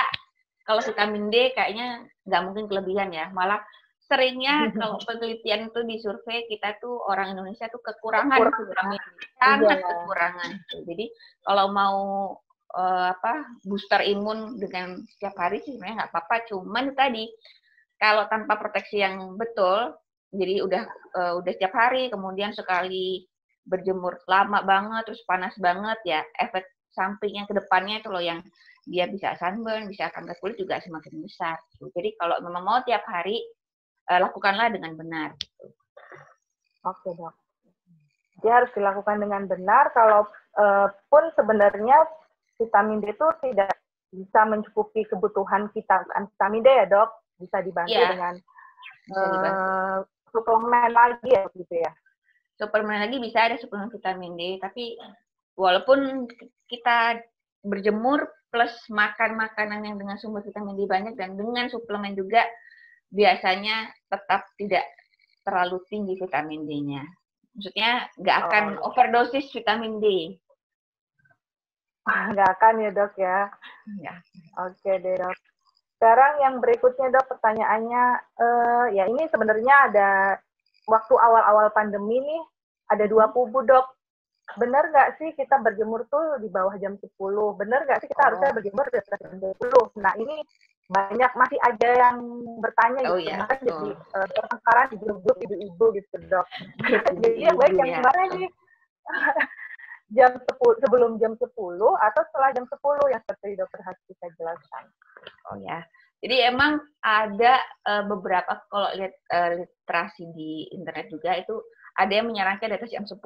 kalau vitamin D kayaknya nggak mungkin kelebihan ya. Malah seringnya kalau penelitian itu di survei kita tuh orang Indonesia tuh kekurangan vitamin D, sangat kekurangan. Jadi kalau mau booster imun dengan setiap hari sih sebenarnya nggak apa-apa. Cuman tadi kalau tanpa proteksi yang betul, jadi udah setiap hari, kemudian sekali berjemur lama banget, terus panas banget ya, efek sampingnya ke depannya itu loh yang dia bisa sunburn, bisa kanker kulit juga semakin besar. Jadi kalau memang mau tiap hari lakukanlah dengan benar. Oke dok. Dia harus dilakukan dengan benar. Kalau pun sebenarnya vitamin D itu tidak bisa mencukupi kebutuhan kita vitamin D ya dok. Bisa dibantu dengan suplemen lagi ya gitu ya. Suplemen lagi bisa ada suplemen vitamin D. Tapi walaupun kita berjemur plus makan makanan yang dengan sumber vitamin D banyak dan dengan suplemen juga biasanya tetap tidak terlalu tinggi vitamin D-nya. Maksudnya nggak akan overdosis vitamin D. Nggak akan ya dok ya? Ya. Oke deh dok. Sekarang yang berikutnya dok, pertanyaannya, ya ini sebenarnya ada waktu awal-awal pandemi nih, ada 2 kubu dok. Benar nggak sih kita berjemur tuh di bawah jam 10? Benar nggak sih kita harusnya berjemur di atas jam 10? Nah ini banyak masih ada yang bertanya Oh gitu, ya, kan jadi pertengkaran di grup ibu-ibu gitu dok. Jadi yang baik yang gimana nih? Sebelum jam 10 atau setelah jam 10 yang seperti dokter Hastika jelaskan. Oh ya. Jadi emang ada beberapa, kalau lihat literasi di internet juga, itu ada yang menyarankan di atas jam 10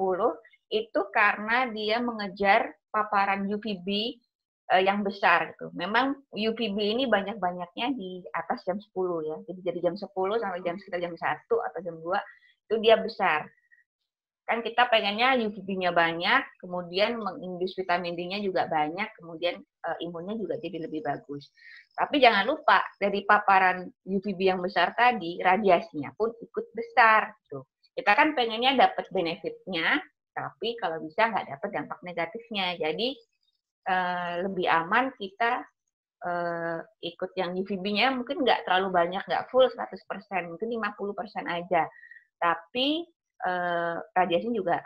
itu karena dia mengejar paparan UVB yang besar gitu. Memang UVB ini banyak-banyaknya di atas jam 10 ya. Jadi dari jam 10 sampai sekitar jam 1 atau jam 2 itu dia besar. Kan kita pengennya UVB-nya banyak, kemudian mengindus vitamin D-nya juga banyak, kemudian imunnya juga jadi lebih bagus. Tapi jangan lupa, dari paparan UVB yang besar tadi, radiasinya pun ikut besar. Gitu. Kita kan pengennya dapat benefitnya, tapi kalau bisa nggak dapat dampak negatifnya. Jadi lebih aman kita ikut yang UVB-nya mungkin nggak terlalu banyak, nggak full 100%, mungkin 50% aja. Tapi radiasinya juga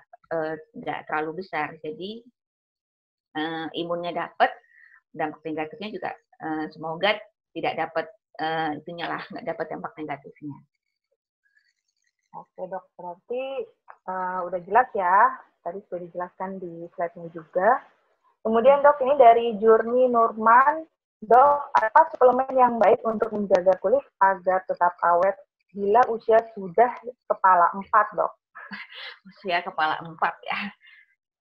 nggak terlalu besar, jadi imunnya dapat, dampak negatifnya juga semoga tidak dapat itunya lah, nggak dapat dampak negatifnya. Oke dok, berarti udah jelas ya, tadi sudah dijelaskan di slide-nya juga. Kemudian dok, ini dari Jurni Nurman, dok, apa suplemen yang baik untuk menjaga kulit agar tetap awet bila usia sudah kepala 4 dok? Usia kepala 4 ya.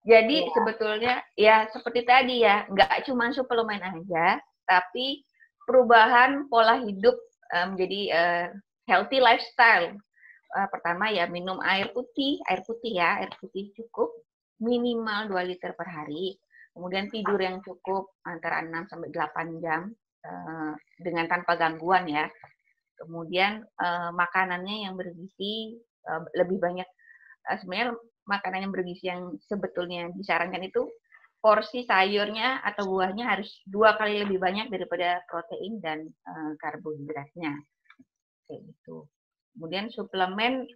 Jadi sebetulnya ya seperti tadi ya, nggak cuma suplemen aja, tapi perubahan pola hidup menjadi healthy lifestyle. Pertama ya minum air putih ya, air putih cukup, minimal 2 liter per hari. Kemudian tidur yang cukup antara 6 sampai 8 jam dengan tanpa gangguan ya. Kemudian makanannya yang bergizi lebih banyak. Sebenarnya makanan yang bergizi yang sebetulnya disarankan itu porsi sayurnya atau buahnya harus 2 kali lebih banyak daripada protein dan karbohidratnya. Kayak gitu. Kemudian suplemen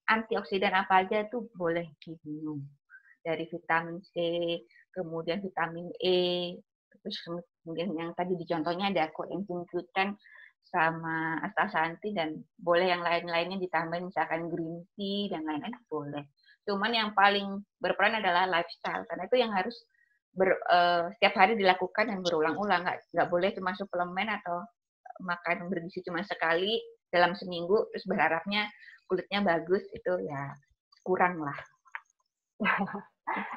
antioksidan apa aja tuh boleh diminum. Dari vitamin C, kemudian vitamin E, terus kemudian yang tadi di contohnya ada coenzim Q10 sama astaxanthin, dan boleh yang lain-lainnya ditambahin misalkan green tea dan lain-lain boleh. Cuman yang paling berperan adalah lifestyle, karena itu yang harus setiap hari dilakukan dan berulang-ulang. Nggak boleh cuma suplemen atau makan bergizi cuma sekali dalam seminggu terus berharapnya kulitnya bagus, itu ya kurang lah.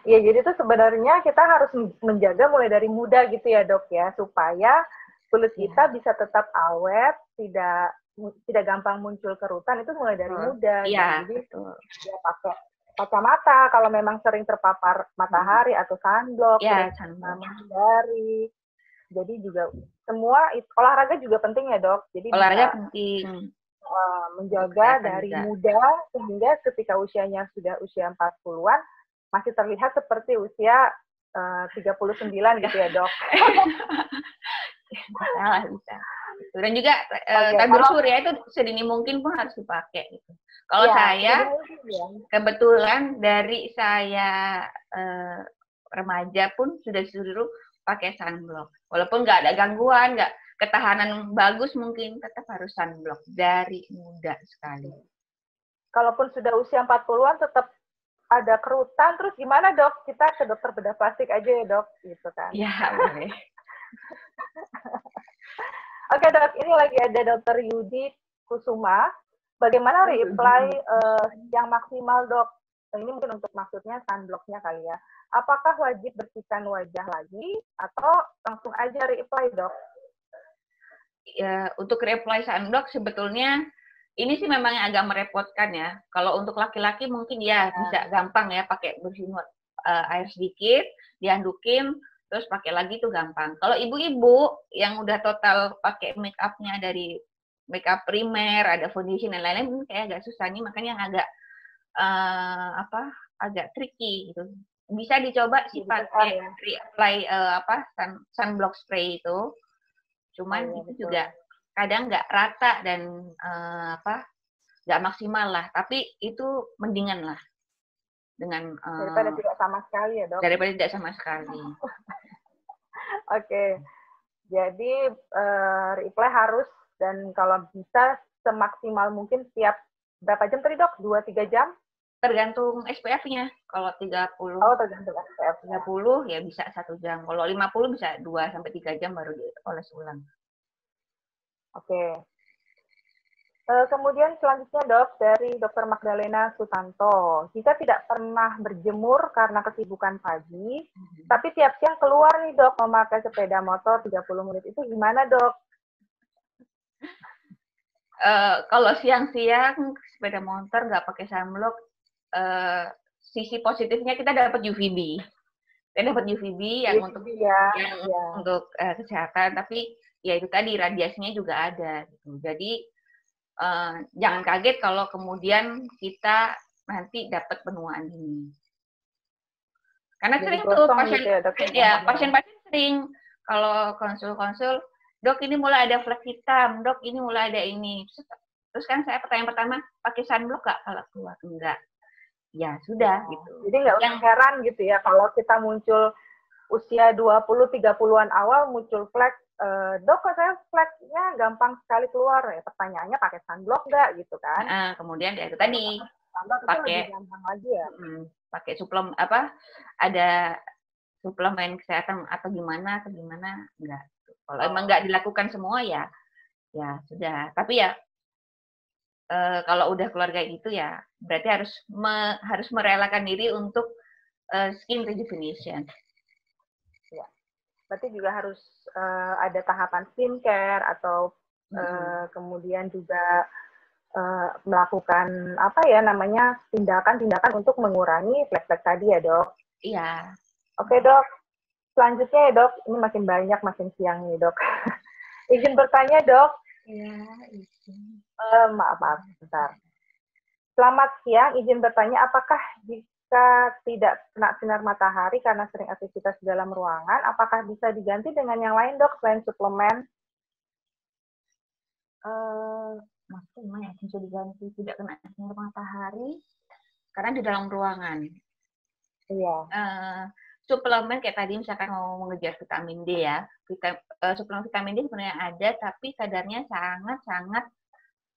Ya, jadi itu sebenarnya kita harus menjaga mulai dari muda gitu ya dok ya, supaya kulit kita bisa tetap awet, tidak gampang muncul kerutan, itu mulai dari muda. Iya, jadi ya pakai kacamata kalau memang sering terpapar matahari atau sunblock, ya, menghindari. Jadi juga semua olahraga juga penting ya dok. Jadi olahraga penting. Menjaga dari muda sehingga ketika usianya sudah usia 40-an masih terlihat seperti usia 39 gitu ya dok. Bisa. Dan juga tabir surya itu sedini mungkin pun harus dipakai gitu. Kalau saya kebetulan dari saya remaja pun sudah disuruh pakai sunblock. Walaupun nggak ada gangguan, nggak ketahanan bagus, mungkin tetap harus sunblock dari muda sekali. Kalaupun sudah usia 40-an tetap ada kerutan, terus gimana dok? Kita ke dokter bedah plastik aja ya dok, gitu kan? Ya, boleh. Oke dok, ini lagi ada dokter Yudi Kusuma. Bagaimana reapply yang maksimal dok? Ini mungkin untuk maksudnya sunblocknya kali ya. Apakah wajib bersihkan wajah lagi atau langsung aja reapply dok? Ya, untuk reapply sunblock sebetulnya ini sih memang agak merepotkan ya. Kalau untuk laki-laki mungkin ya bisa gampang ya, pakai bersihin air sedikit, diandukin, terus pakai lagi tuh gampang. Kalau ibu-ibu yang udah total pakai make up-nya dari make up primer, ada foundation dan lain-lain, kayak agak susah nih, makanya yang agak agak tricky gitu. Bisa dicoba sih pakai reapply sunblock spray itu. Cuman itu juga kadang nggak rata dan nggak maksimal lah, tapi itu mendingan lah dengan daripada tidak sama sekali ya dok. Daripada tidak sama sekali. Oke. Jadi reply harus, dan kalau bisa semaksimal mungkin setiap berapa jam tadi dok? 2-3 jam? Tergantung SPF-nya. Kalau 30, Oh, tergantung SPF. 30 ya bisa 1 jam. Kalau 50 bisa 2-3 jam baru dioles ulang. Oke. Kemudian selanjutnya dok, dari Dr. Magdalena Sutanto. Jika tidak pernah berjemur karena kesibukan pagi, tapi tiap siang keluar nih dok, memakai sepeda motor 30 menit, itu gimana dok? Kalau siang-siang sepeda motor nggak pakai sunblock, sisi positifnya kita dapat UVB. Kita dapat UVB yang untuk kesehatan, tapi ya itu tadi radiasinya juga ada. Gitu. Jadi jangan kaget kalau kemudian kita nanti dapat penuaan dini. Karena jadi sering tuh pasien-pasien sering kalau konsul-konsul, dok ini mulai ada flek hitam, dok ini mulai ada ini. Terus kan saya pertanyaan pertama, pakai sunblock nggak kalau keluar? Enggak. Ya sudah gitu. Jadi nggak usah heran gitu ya kalau kita muncul usia 20-30-an awal muncul flek, dok saya fleknya gampang sekali keluar ya, pertanyaannya pakai sunblock nggak gitu kan? Kemudian ya itu tadi pakai suplemen ada suplemen kesehatan atau gimana enggak. Kalau emang nggak dilakukan semua ya sudah. Tapi ya kalau udah keluarga gitu ya berarti harus merelakan diri untuk skin rejuvenation. Ya. Berarti juga harus ada tahapan skincare atau kemudian juga melakukan tindakan-tindakan untuk mengurangi flek-flek tadi ya dok? Iya. Oke dok, selanjutnya ya dok, ini makin banyak makin siang nih dok. Izin bertanya dok. Iya, izin. Maaf, bentar. Selamat siang, izin bertanya, apakah jika tidak kena sinar matahari karena sering aktivitas di dalam ruangan, apakah bisa diganti dengan yang lain dok selain suplemen? Maksudnya yang bisa diganti tidak kena sinar matahari karena di dalam ruangan. Iya. Suplemen kayak tadi misalkan mau mengejar vitamin D ya, suplemen vitamin D sebenarnya ada, tapi kadarnya sangat-sangat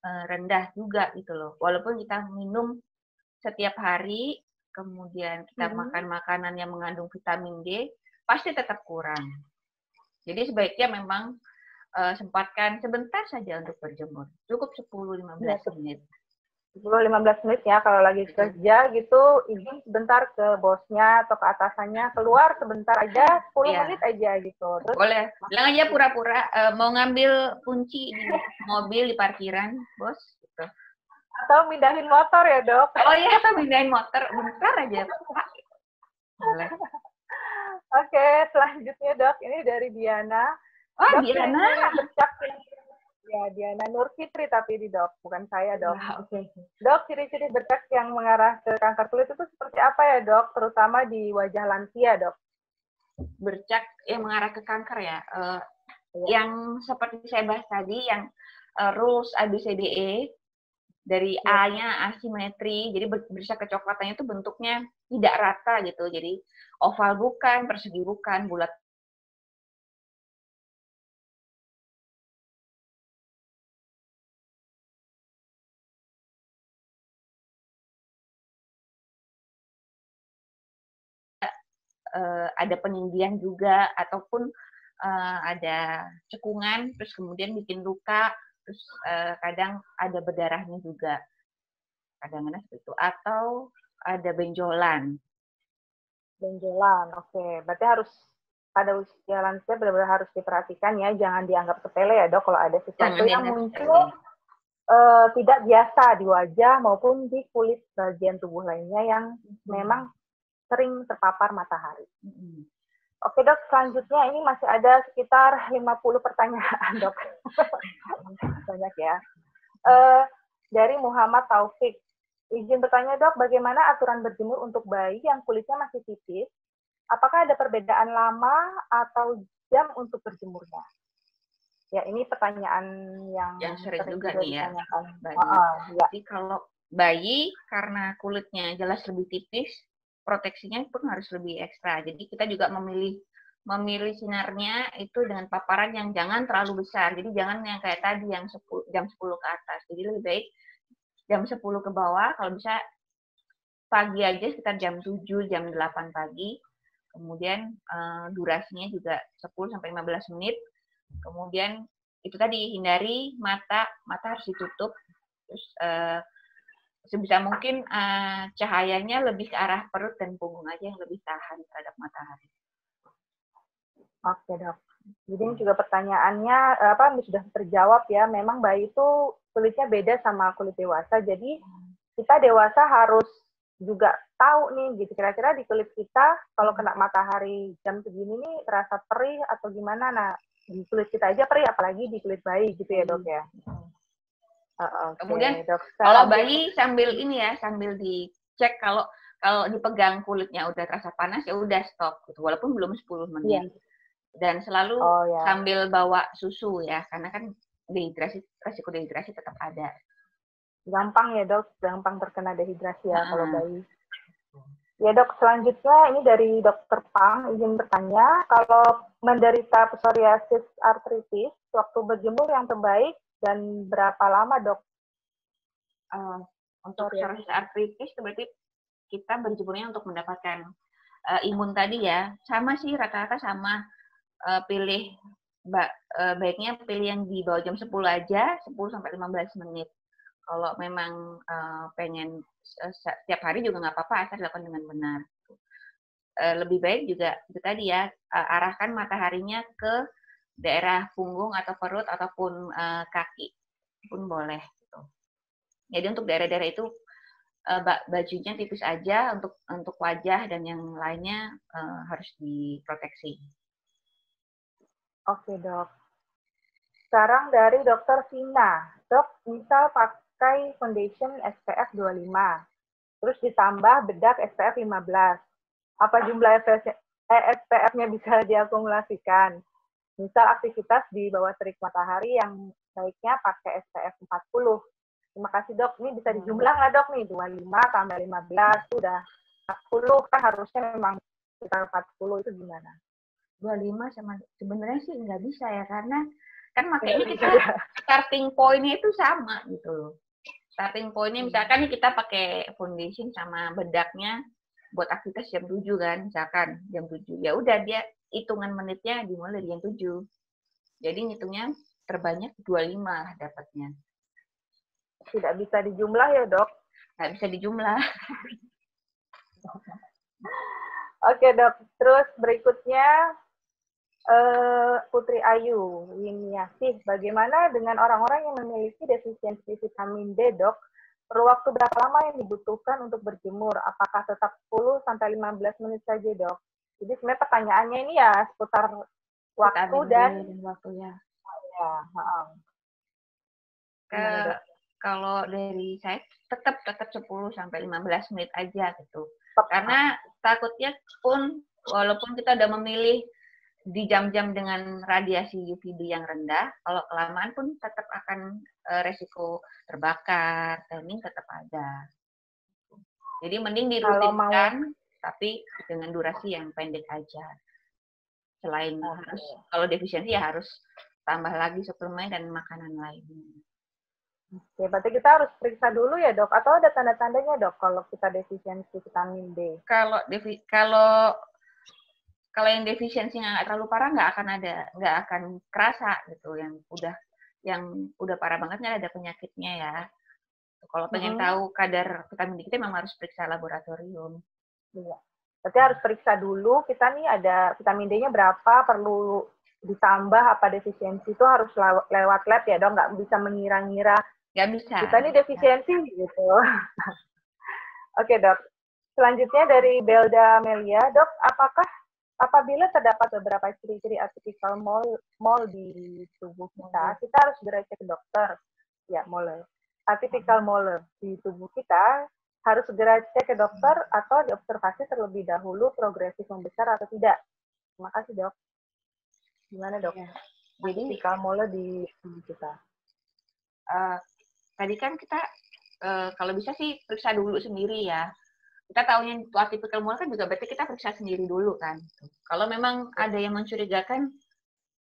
rendah juga gitu loh. Walaupun kita minum setiap hari, kemudian kita makan makanan yang mengandung vitamin D, pasti tetap kurang. Jadi sebaiknya memang sempatkan sebentar saja untuk berjemur. Cukup 10-15 menit. 10-15 menit ya, kalau lagi kerja gitu, izin sebentar ke bosnya atau ke atasannya, keluar sebentar aja, 10 menit aja gitu. Terus, boleh, bilang aja pura-pura mau ngambil kunci di mobil di parkiran, bos. Gitu. Atau mindahin motor ya dok? Oh iya, atau mindahin motor, bentar aja Pak. Boleh. Oke, selanjutnya dok, ini dari Diana. Oh dok, Diana. Ya, Diana Nur Fitri tapi di dok, bukan saya dok. Dok, ciri-ciri bercak yang mengarah ke kanker kulit itu seperti apa ya dok, terutama di wajah lansia dok? Bercak yang mengarah ke kanker ya, yang seperti saya bahas tadi, yang rules ABCDE, dari A-nya asimetri, jadi bercak kecoklatannya itu bentuknya tidak rata gitu, jadi oval bukan, persegi bukan, bulat ada peninggian juga, ataupun ada cekungan, terus kemudian bikin luka, terus kadang ada berdarahnya juga, kadang-kadang seperti itu, atau ada benjolan. Benjolan, oke. Berarti harus pada usia lansia benar-benar harus diperhatikan ya, jangan dianggap sepele ya dok kalau ada sesuatu yang muncul tidak biasa di wajah maupun di kulit bagian tubuh lainnya yang memang sering terpapar matahari. Oke dok, selanjutnya ini masih ada sekitar 50 pertanyaan dok. Banyak ya. Dari Muhammad Taufik. Izin bertanya dok, bagaimana aturan berjemur untuk bayi yang kulitnya masih tipis? Apakah ada perbedaan lama atau jam untuk berjemurnya? Ya, ini pertanyaan yang sering juga nih ya. Jadi kalau bayi karena kulitnya jelas lebih tipis, proteksinya pun harus lebih ekstra. Jadi kita juga memilih memilih sinarnya itu dengan paparan yang jangan terlalu besar. Jadi jangan yang kayak tadi yang jam 10 ke atas. Jadi lebih baik jam 10 ke bawah, kalau bisa pagi aja sekitar jam 7, jam 8 pagi. Kemudian durasinya juga 10 sampai 15 menit. Kemudian itu tadi hindari mata harus ditutup. Terus sebisa mungkin cahayanya lebih ke arah perut dan punggung aja yang lebih tahan terhadap matahari. Oke, Dok. Jadi ini juga pertanyaannya sudah terjawab ya. Memang bayi itu kulitnya beda sama kulit dewasa. Jadi kita dewasa harus juga tahu nih gitu. Kira-kira di kulit kita kalau kena matahari jam segini nih terasa perih atau gimana? Nah, di kulit kita aja perih, apalagi di kulit bayi gitu ya, Dok ya. Kemudian Dok, kalau bayi sambil dicek kalau dipegang kulitnya udah terasa panas ya udah stop gitu. Walaupun belum 10 menit. Iya. Dan selalu sambil bawa susu ya, karena kan resiko dehidrasi tetap ada. Gampang ya, Dok, gampang terkena dehidrasi ya kalau bayi. Ya, Dok, selanjutnya ini dari Dokter Pang izin bertanya, kalau menderita psoriasis artritis, waktu berjemur yang terbaik dan berapa lama, Dok? Untuk psoriasis artritis berarti kita berjemurnya untuk mendapatkan imun tadi ya, sama sih rata-rata sama. Baiknya pilih yang di bawah jam 10 aja, 10 sampai 15 menit. Kalau memang pengen setiap hari juga nggak apa-apa, asal dilakukan dengan benar. Lebih baik juga itu tadi ya, arahkan mataharinya ke daerah punggung atau perut ataupun kaki pun boleh. Gitu. Jadi untuk daerah-daerah itu bajunya tipis aja, untuk wajah dan yang lainnya harus diproteksi. Oke, Dok. Sekarang dari Dokter Vina. Dok, misal pakai foundation SPF 25, terus ditambah bedak SPF 15. Apa jumlah SPF-nya bisa diakumulasikan? Misal aktivitas di bawah terik matahari yang baiknya pakai SPF 40. Terima kasih, Dok. Ini bisa dijumlah nggak, Dok? Nih, 25 tambah 15, itu udah 40. Kan harusnya memang sekitar 40, itu gimana? 25 sama sebenarnya sih nggak bisa ya, karena kan makanya kita starting point-nya itu sama gitu loh. Starting point-nya misalkan kita pakai foundation sama bedaknya buat aktivitas jam 7 kan, misalkan jam 7. Ya udah dia hitungan menitnya dimulai dari jam 7. Jadi ngitungnya terbanyak 25 lah dapatnya. Tidak bisa dijumlah ya, Dok? Nggak bisa dijumlah. Oke, Dok. Terus berikutnya Putri Ayu, Winiasih, bagaimana dengan orang-orang yang memiliki defisiensi vitamin D, Dok? Perlu waktu berapa lama yang dibutuhkan untuk berjemur? Apakah tetap 10-15 menit saja, Dok? Jadi sebenarnya pertanyaannya ini ya seputar waktu dan waktunya. Ya. Kalau dari saya tetap 10-15 menit aja gitu. Karena takutnya pun walaupun kita udah memilih di jam-jam dengan radiasi UVB yang rendah, kalau kelamaan pun tetap akan resiko terbakar, tanning tetap ada. Jadi mending dirutinkan, tapi dengan durasi yang pendek aja. Selain harus, kalau defisiensi ya harus tambah lagi suplemen dan makanan lainnya. Oke, berarti kita harus periksa dulu ya, Dok? Atau ada tanda-tandanya, Dok, kalau kita defisiensi vitamin D? Kalau yang defisiensinya nggak terlalu parah nggak akan kerasa gitu. Yang udah parah bangetnya ada penyakitnya ya. Kalau pengen tahu kadar vitamin D kita memang harus periksa laboratorium. Iya. Berarti harus periksa dulu kita nih ada vitamin D-nya berapa, perlu ditambah apa defisiensi itu harus lewat lab ya, Dok? Nggak bisa mengira-ngira. Nggak bisa. Kita nih defisiensi gitu. Oke, Dok. Selanjutnya dari Belda Melia, Dok, apabila terdapat beberapa ciri-ciri atypical mole di tubuh kita, kita harus segera cek ke dokter. Ya, mole. Atypical mole di tubuh kita harus segera cek ke dokter atau diobservasi terlebih dahulu progresif membesar atau tidak. Terima kasih, Dok. Gimana, Dok? Ya. Jadi atypical mole di tubuh kita. Tadi kan kita kalau bisa sih periksa dulu sendiri ya. Kita tahunya itu atipikal mual kan juga berarti kita periksa sendiri dulu kan. Kalau memang ada yang mencurigakan,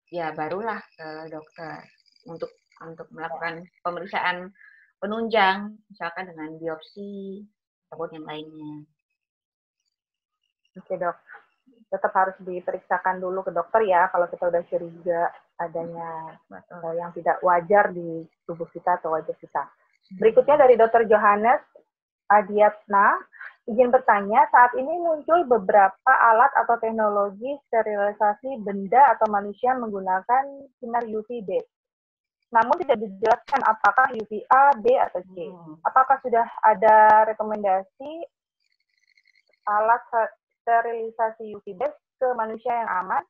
ya barulah ke dokter untuk melakukan pemeriksaan penunjang, misalkan dengan biopsi ataupun yang lainnya. Oke dok, tetap harus diperiksakan dulu ke dokter ya kalau kita udah curiga adanya yang tidak wajar di tubuh kita atau wajah kita. Berikutnya dari Dr. Johannes Adiatna, izin bertanya, saat ini muncul beberapa alat atau teknologi sterilisasi benda atau manusia menggunakan sinar UVB. Namun tidak dijelaskan apakah UVA, B, atau C. Apakah sudah ada rekomendasi alat sterilisasi UVB ke manusia yang aman?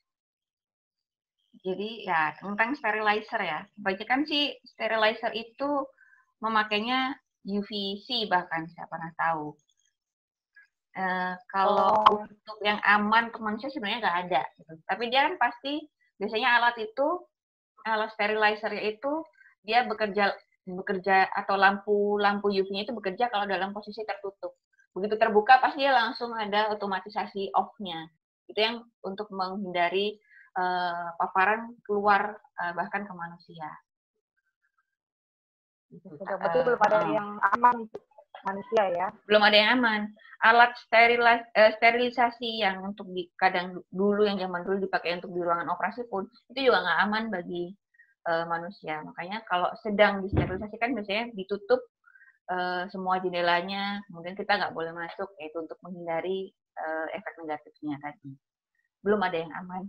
Jadi ya tentang sterilizer ya. Kebanyakan sih sterilizer itu memakainya UVC bahkan saya pernah tahu. Kalau untuk yang aman untuk manusia sebenarnya nggak ada. Gitu. Tapi dia kan pasti biasanya alat sterilizer itu dia bekerja atau lampu UV-nya itu bekerja kalau dalam posisi tertutup. Begitu terbuka pasti dia langsung ada otomatisasi off-nya. Itu yang untuk menghindari paparan keluar bahkan ke manusia. Berarti belum ada yang aman manusia ya? Belum ada yang aman. Alat sterilisasi yang untuk kadang dulu yang zaman dulu dipakai untuk di ruangan operasi pun itu juga nggak aman bagi manusia. Makanya kalau sedang disterilisasikan biasanya ditutup semua jendelanya, kemudian kita nggak boleh masuk, yaitu untuk menghindari efek negatifnya tadi. Belum ada yang aman.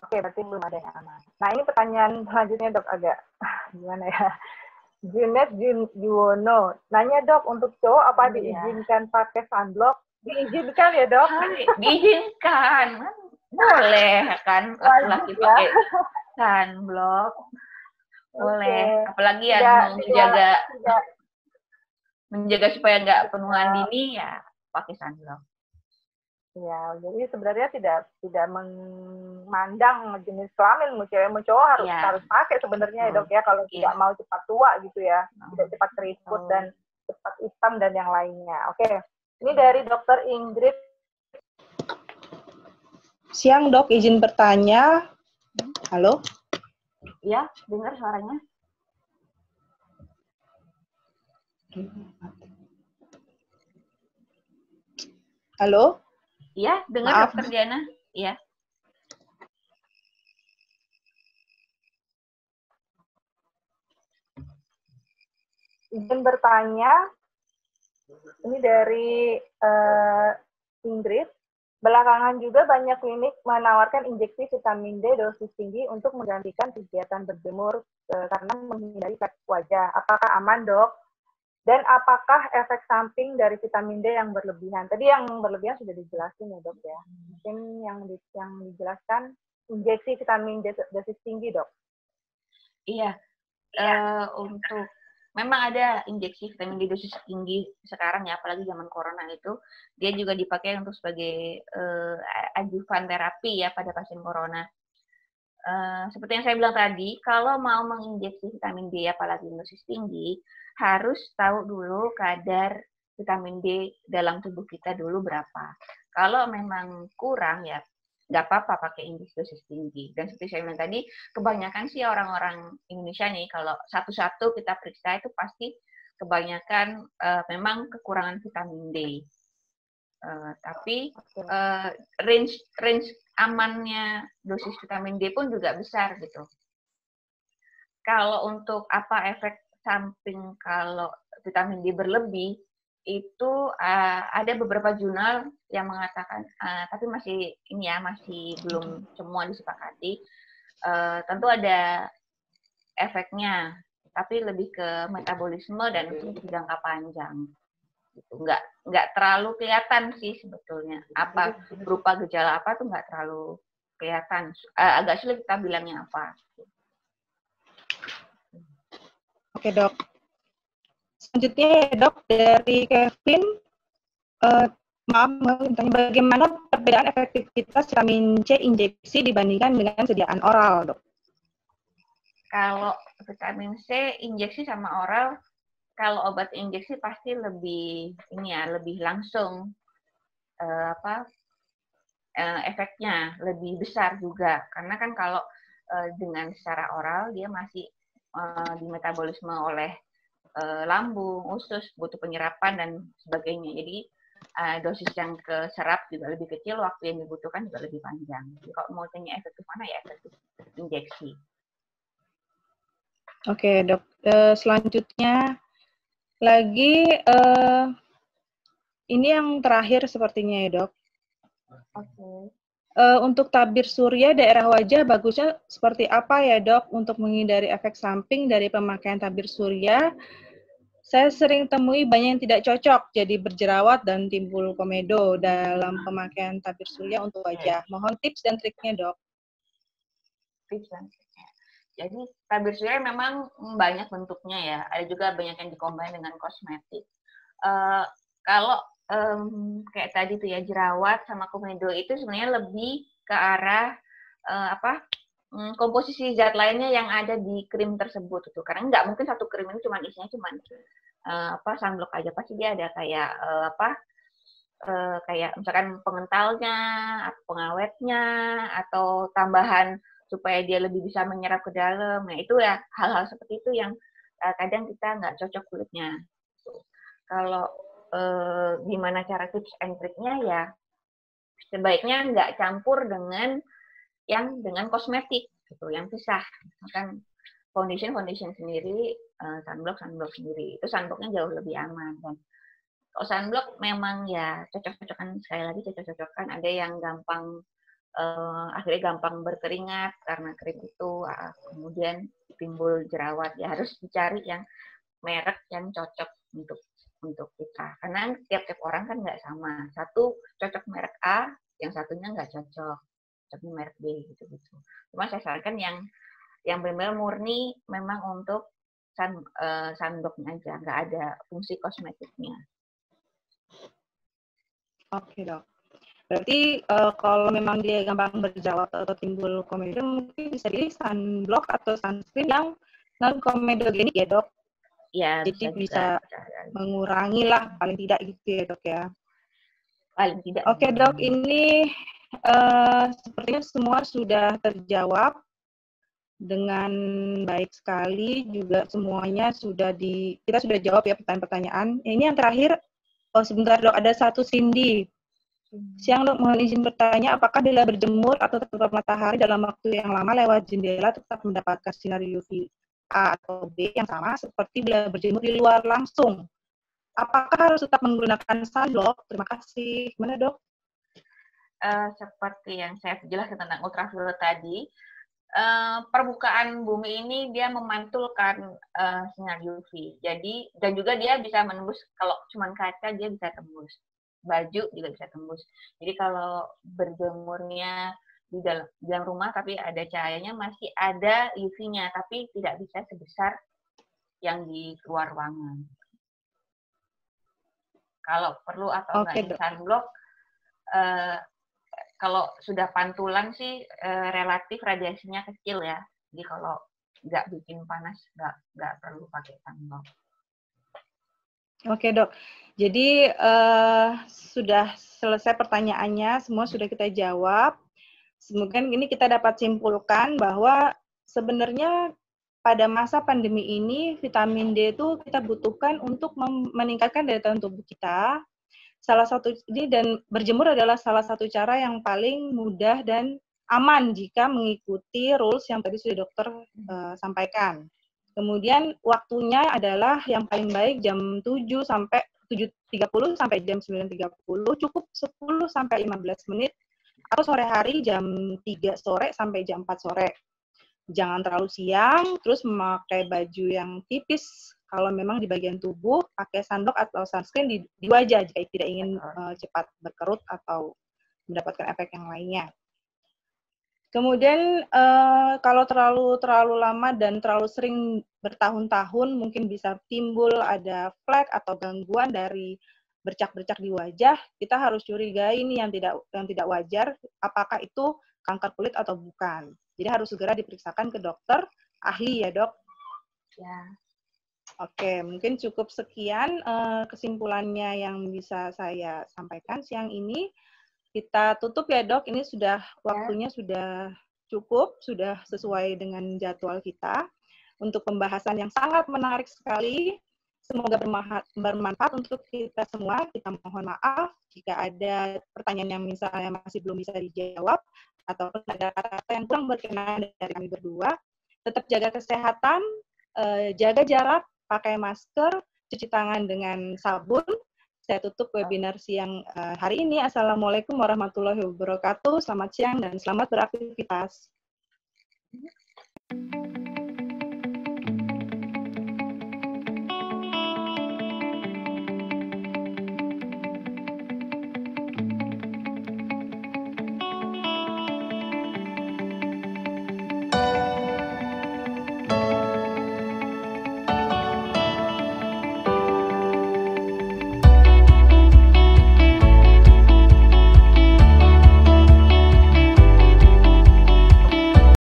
Oke, berarti belum ada yang aman. Nah, ini pertanyaan selanjutnya dok, agak gimana ya? Junet Juwono, nanya dok, untuk cowok apa diizinkan pakai sunblock? Diizinkan ya dok? Diizinkan, boleh kan laki-laki pakai sunblock, boleh. Apalagi yang menjaga supaya nggak penuaan dini ya pakai sunblock. Ya, jadi sebenarnya tidak memandang jenis kelamin, mau cewek mau cowok harus pakai sebenarnya ya dok ya, kalau tidak mau cepat tua gitu ya, tidak cepat keriput dan cepat hitam dan yang lainnya. Oke, ini dari Dokter Ingrid. Siang dok, izin bertanya. Halo? Ya, dengar suaranya. Halo? Iya, dengar Dokter Diana. Iya. Izin bertanya, ini dari Ingrid. Belakangan juga banyak klinik menawarkan injeksi vitamin D dosis tinggi untuk menggantikan kegiatan berjemur karena menghindari flek wajah. Apakah aman dok? Dan apakah efek samping dari vitamin D yang berlebihan? Tadi yang berlebihan sudah dijelaskan ya dok ya. Mungkin yang dijelaskan injeksi vitamin D dosis tinggi dok. Iya. Untuk memang ada injeksi vitamin D dosis tinggi sekarang ya, apalagi zaman corona itu dia juga dipakai untuk sebagai adjuvan terapi ya pada pasien corona. Seperti yang saya bilang tadi, kalau mau menginjeksi vitamin D apalagi dosis tinggi, harus tahu dulu kadar vitamin D dalam tubuh kita dulu berapa. Kalau memang kurang ya nggak apa-apa pakai injeksi dosis tinggi. Dan seperti saya bilang tadi, kebanyakan sih orang-orang Indonesia nih kalau satu-satu kita periksa itu pasti kebanyakan memang kekurangan vitamin D. Tapi range amannya dosis vitamin D pun juga besar gitu. Kalau untuk apa efek samping kalau vitamin D berlebih, itu ada beberapa jurnal yang mengatakan, tapi masih belum semua disepakati. Tentu ada efeknya, tapi lebih ke metabolisme dan itu jangka panjang. Gitu. Nggak terlalu kelihatan sih sebetulnya. Apa berupa gejala apa tuh nggak terlalu kelihatan. Agak sulit kita bilangnya apa. Oke dok. Selanjutnya ya dok, dari Kevin, bagaimana perbedaan efektivitas vitamin C injeksi dibandingkan dengan sediaan oral dok? Kalau vitamin C injeksi sama oral kalau obat injeksi pasti lebih ini ya, lebih langsung efeknya lebih besar juga, karena kan kalau dengan secara oral dia masih dimetabolisme oleh lambung, usus, butuh penyerapan dan sebagainya. Jadi dosis yang ke serap juga lebih kecil, waktu yang dibutuhkan juga lebih panjang. Jadi kalau mau tanya efektif mana ya efektif injeksi. Oke, Dok. Selanjutnya lagi ini yang terakhir sepertinya ya, Dok. Oke. Untuk tabir surya daerah wajah bagusnya seperti apa ya, Dok, untuk menghindari efek samping dari pemakaian tabir surya? Saya sering temui banyak yang tidak cocok, jadi berjerawat dan timbul komedo dalam pemakaian tabir surya untuk wajah. Mohon tips dan triknya, Dok. Tips dan triknya. Jadi tabir surya memang banyak bentuknya ya. Ada juga banyak yang dikombin dengan kosmetik. Kalau kayak tadi tuh ya, jerawat sama komedo itu sebenarnya lebih ke arah komposisi zat lainnya yang ada di krim tersebut itu. Karena nggak mungkin satu krim ini isinya sunblock aja, pasti dia ada kayak kayak misalkan pengentalnya, pengawetnya, atau tambahan supaya dia lebih bisa menyerap ke dalam. Nah itu ya hal-hal seperti itu yang kadang kita nggak cocok kulitnya. Kalau gimana cara tips and triknya ya, sebaiknya nggak campur dengan kosmetik gitu, yang pisah. Misalkan foundation sendiri, sunblock sendiri. Itu sunblocknya jauh lebih aman. Dan kalau sunblock memang ya cocok-cocokan, sekali lagi cocok-cocokan. Ada yang gampang akhirnya gampang berkeringat karena krim itu, kemudian timbul jerawat. Ya harus dicari yang merek yang cocok untuk kita. Karena tiap-tiap orang kan nggak sama. Satu cocok merek A, yang satunya nggak cocok. Cocoknya merek B gitu-gitu. Cuma saya sarankan yang benar-benar murni memang untuk sunblocknya aja, nggak ada fungsi kosmetiknya. Oke, Dok. Berarti kalau memang dia gampang berjerawat atau timbul komedo, mungkin bisa pilih sunblock atau sunscreen yang non-komedogenik ya, Dok? Ya, jadi bisa mengurangi lah paling tidak gitu ya, Dok ya. Paling tidak. Oke, Dok, ini sepertinya semua sudah terjawab dengan baik sekali, juga semuanya kita sudah jawab ya pertanyaan-pertanyaan. Ini yang terakhir, sebentar Dok, ada satu Cindy. Siang Dok, mohon izin bertanya, apakah bila berjemur atau terpapar matahari dalam waktu yang lama lewat jendela tetap mendapatkan sinar UV A atau B yang sama seperti bila berjemur di luar langsung? Apakah harus tetap menggunakan sunblock? Terima kasih. Gimana, Dok? Seperti yang saya jelaskan tentang ultraviolet tadi, permukaan bumi ini dia memantulkan sinar UV. Jadi dan juga dia bisa menembus, kalau cuma kaca dia bisa tembus. Baju juga bisa tembus. Jadi kalau berjemurnya di dalam rumah tapi ada cahayanya, masih ada UV-nya, tapi tidak bisa sebesar yang di luar ruangan. Kalau perlu atau enggak sunblock, kalau sudah pantulan sih relatif radiasinya kecil ya. Jadi kalau nggak bikin panas, nggak perlu pakai sunblock. Oke, Dok. Jadi sudah selesai pertanyaannya, semua sudah kita jawab. Semoga ini kita dapat simpulkan bahwa sebenarnya pada masa pandemi ini vitamin D itu kita butuhkan untuk meningkatkan daya tahan tubuh kita. Salah satu ini, dan berjemur adalah salah satu cara yang paling mudah dan aman jika mengikuti rules yang tadi sudah dokter sampaikan. Kemudian waktunya adalah yang paling baik jam 7.30 sampai jam 9.30, cukup 10 sampai 15 menit, atau sore hari jam 3 sore sampai jam 4 sore. Jangan terlalu siang, terus memakai baju yang tipis. Kalau memang di bagian tubuh, pakai sunblock atau sunscreen di wajah jika tidak ingin cepat berkerut atau mendapatkan efek yang lainnya. Kemudian kalau terlalu lama dan terlalu sering bertahun-tahun, mungkin bisa timbul ada flek atau gangguan dari bercak-bercak di wajah. Kita harus curigai ini yang tidak wajar, apakah itu kanker kulit atau bukan. Jadi harus segera diperiksakan ke dokter ahli ya, Dok. Ya. Oke, mungkin cukup sekian kesimpulannya yang bisa saya sampaikan siang ini. Kita tutup ya dok, ini sudah waktunya sudah cukup, sudah sesuai dengan jadwal kita untuk pembahasan yang sangat menarik sekali. Semoga bermanfaat untuk kita semua. Kita mohon maaf jika ada pertanyaan yang misalnya masih belum bisa dijawab atau ada kata-kata yang kurang berkenan dari kami berdua. Tetap jaga kesehatan, jaga jarak, pakai masker, cuci tangan dengan sabun. Saya tutup webinar siang hari ini. Assalamualaikum warahmatullahi wabarakatuh. Selamat siang dan selamat beraktivitas.